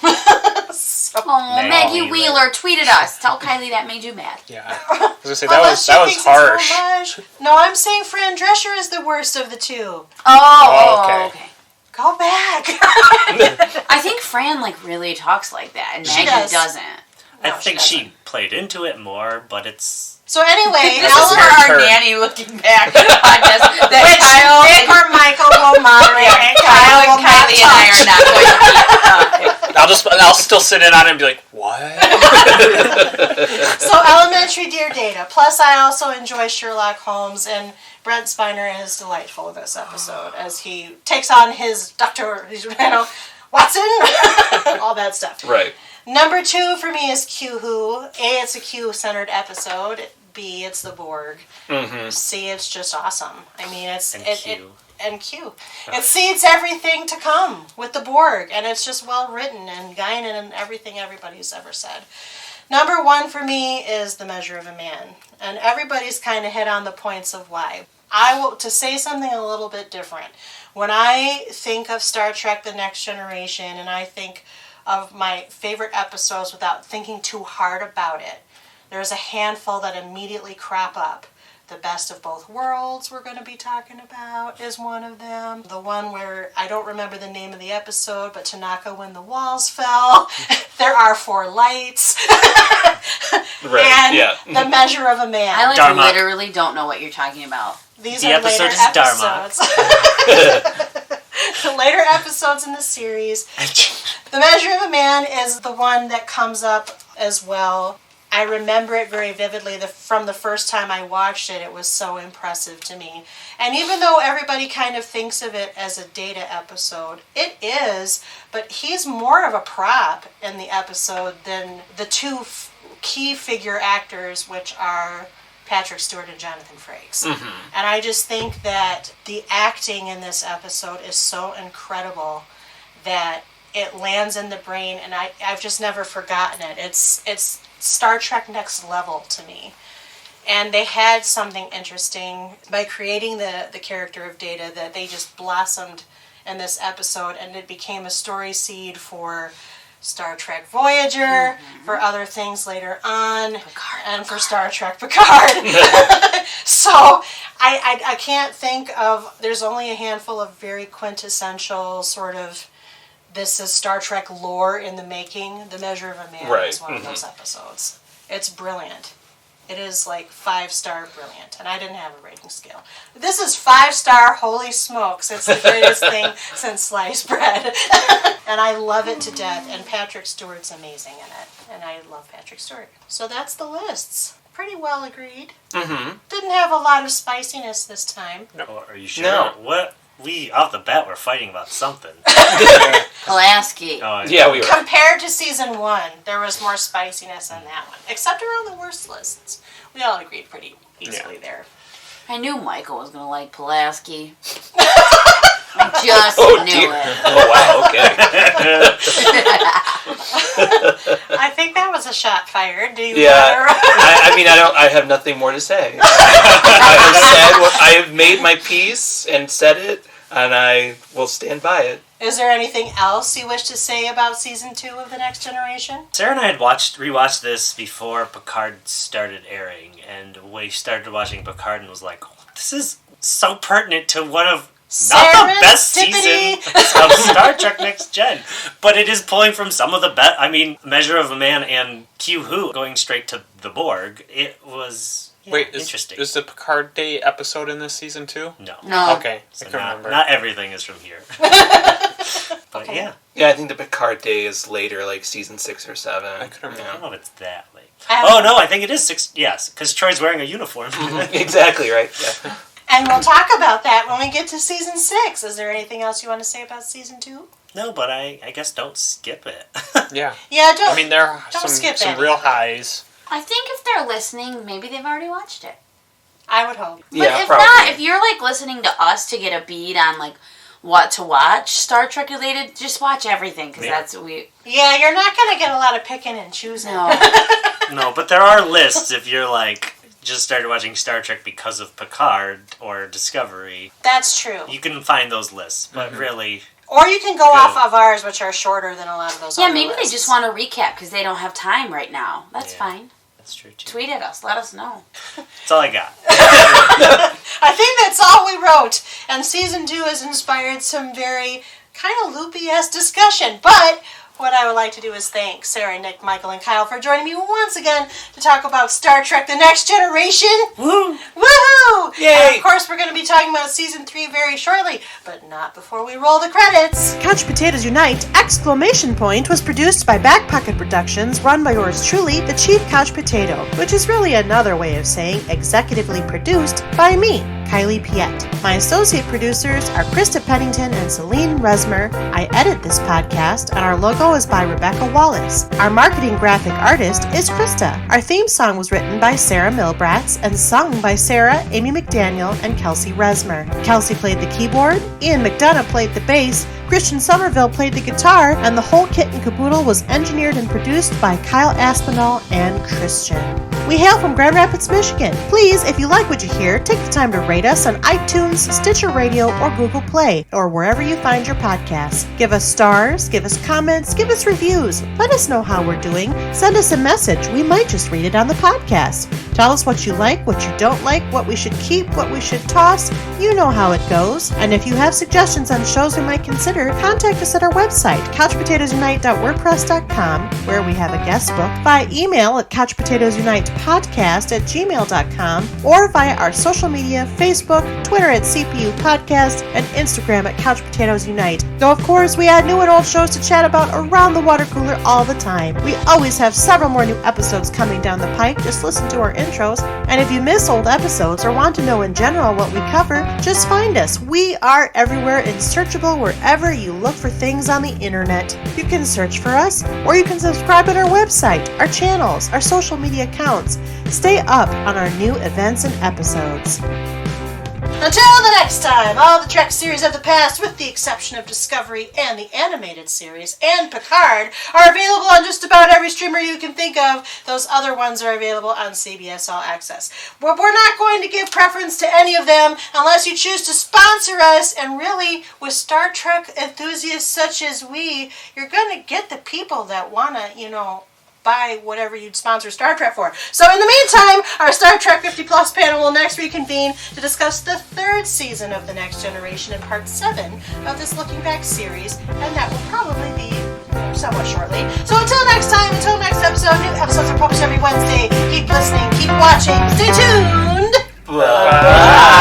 So, Oh, Maggie Maggie Wheeler. Wheeler tweeted us. Tell Kylie that made you mad. Yeah. I was gonna say, that unless was she thinks it's harsh. homage. No, I'm saying Fran Drescher is the worst of the 2. Oh, okay. Go back. I think Fran really talks like that, and She Maggie does. doesn't. I No, think she she played into it more, but it's... So anyway, This is her for our turn. nanny looking back podcast that which Kyle Nick or Michael will moderate, and Kyle Kyle and will not Kylie and I are touch. not going to be. I'll still sit in on it and be like, what? So Elementary, Dear Data. Plus, I also enjoy Sherlock Holmes, and Brent Spiner is delightful in this episode as he takes on his Dr. Watson, all that stuff. Right. Number 2 for me is Q Who. A, it's a Q-centered episode. B, it's the Borg. C, it's just awesome. I mean, and Q. It seeds everything to come with the Borg, and it's just well written and Guinan and everything everybody's ever said. Number 1 for me is The Measure of a Man, and everybody's kind of hit on the points of why. To say something a little bit different. When I think of Star Trek The Next Generation, and I think of my favorite episodes without thinking too hard about it, there's a handful that immediately crop up. The Best of Both Worlds we're going to be talking about is one of them. The one where I don't remember the name of the episode, but Tanaka When the Walls Fell. There Are Four Lights. Right, And yeah. The Measure of a Man. I Dharma. literally don't know what you're talking about. These The are episode later is Dharma. episodes. Later episodes in the series. The Measure of a Man is the one that comes up as well. I remember it very vividly. From the first time I watched it, it was so impressive to me. And even though everybody kind of thinks of it as a Data episode, it is, but he's more of a prop in the episode than the two key figure actors, which are Patrick Stewart and Jonathan Frakes. Mm-hmm. And I just think that the acting in this episode is so incredible that it lands in the brain, and I've just never forgotten it. It's Star Trek next level to me. And they had something interesting by creating the character of Data that they just blossomed in this episode, and it became a story seed for Star Trek Voyager, for other things later on, and for Star Trek Picard. So I can't think of, there's only a handful of very quintessential sort of, this is Star Trek lore in the making. The Measure of a Man is one of those episodes. It's brilliant. It is like 5-star brilliant. And I didn't have a rating scale. This is 5-star, holy smokes. It's the greatest thing since sliced bread. And I love it to death. And Patrick Stewart's amazing in it. And I love Patrick Stewart. So that's the lists. Pretty well agreed. Mm-hmm. Didn't have a lot of spiciness this time. No. Are you sure? No. What? We, off the bat, were fighting about something. Pulaski. Oh, Yeah, we were. Compared to season 1, there was more spiciness in that one. Except around the worst lists. We all agreed pretty easily there. I knew Michael was going to like Pulaski. I just knew it. Oh, wow, okay. I think that was a shot fired. Do you Yeah. I have nothing more to say. I have made my peace and said it, and I will stand by it. Is there anything else you wish to say about season 2 of The Next Generation? Sarah and I had rewatched this before Picard started airing, and we started watching Picard and was like, oh, this is so pertinent to one of not the best season of Star Trek Next Gen, but it is pulling from some of the best. I mean, Measure of a Man and Q-Who going straight to the Borg. It was interesting. Is the Picard Day episode in this season too? No. Okay, So I couldn't remember. not everything is from here. But Okay. yeah. I think the Picard Day is later, like season 6 or 7. I couldn't I don't know if it's that late. Oh, no, I think it is 6. Yes, because Troy's wearing a uniform. Exactly, right? Yeah. And we'll talk about that when we get to season 6. Is there anything else you want to say about season 2? No, but I guess don't skip it. Yeah. Yeah, don't. I mean, there are Don't skip some any real of it. highs. I think if they're listening, maybe they've already watched it. I would hope. But Yeah, if probably. not, if you're like listening to us to get a beat on like what to watch Star Trek related, just watch everything because that's what we. Yeah, you're not going to get a lot of picking and choosing. No. No, but there are lists if you're like just started watching Star Trek because of Picard or Discovery. That's true. You can find those lists, but really, Or you can go off of ours, which are shorter than a lot of those Yeah, other maybe lists. they just want to recap because they don't have time right now. That's Yeah. fine. that's true too. Tweet at us. Let us know. That's all I got. I think that's all we wrote. And season 2 has inspired some very kind of loopy-ass discussion. But what I would like to do is thank Sarah, Nick, Michael, and Kyle for joining me once again to talk about Star Trek The Next Generation. Woo! Woohoo! Yay! And of course, we're going to be talking about season 3 very shortly, but not before we roll the credits. Couch Potatoes Unite! Exclamation point was produced by Back Pocket Productions, run by yours truly, the Chief Couch Potato, which is really another way of saying executively produced by me, Kylie Piette. My associate producers are Krista Pennington and Selene Rezmer. I edit this podcast, and our logo is by Rebecca Wallace. Our marketing graphic artist is Krista. Our theme song was written by Sarah Milbratz and sung by Sarah, Amy McDaniel, and Kelsey Rezmer. Kelsey played the keyboard, Ian McDonough played the bass, Christian Somerville played the guitar, and the whole kit and caboodle was engineered and produced by Kyle Aspinall and Christian. We hail from Grand Rapids, Michigan. Please, if you like what you hear, take the time to rate us on iTunes, Stitcher Radio, or Google Play, or wherever you find your podcasts. Give us stars, give us comments, give us reviews. Let us know how we're doing. Send us a message. We might just read it on the podcast. Tell us what you like, what you don't like, what we should keep, what we should toss. You know how it goes. And if you have suggestions on shows we might consider, contact us at our website, couchpotatoesunite.wordpress.com, where we have a guest book, by email at couchpotatoesunite cpupodcast@gmail.com or via our social media, Facebook, Twitter at CPU Podcast, and Instagram at Couch Potatoes Unite. Though, of course, we add new and old shows to chat about around the water cooler all the time. We always have several more new episodes coming down the pike. Just listen to our intros. And if you miss old episodes or want to know in general what we cover, just find us. We are everywhere and searchable wherever you look for things on the internet. You can search for us, or you can subscribe on our website, our channels, our social media accounts. Stay up on our new events and episodes. Until the next time, all the Trek series of the past, with the exception of Discovery and the animated series and Picard, are available on just about every streamer you can think of. Those other ones are available on CBS All Access. But we're not going to give preference to any of them unless you choose to sponsor us. And really, with Star Trek enthusiasts such as we, you're going to get the people that want to, buy whatever you'd sponsor Star Trek for. So in the meantime, our Star Trek 50 Plus panel will next reconvene to discuss the third season of The Next Generation and part 7 of this Looking Back series, and that will probably be somewhat shortly. So until next time, until next episode, new episodes are published every Wednesday. Keep listening, keep watching, stay tuned! Bye.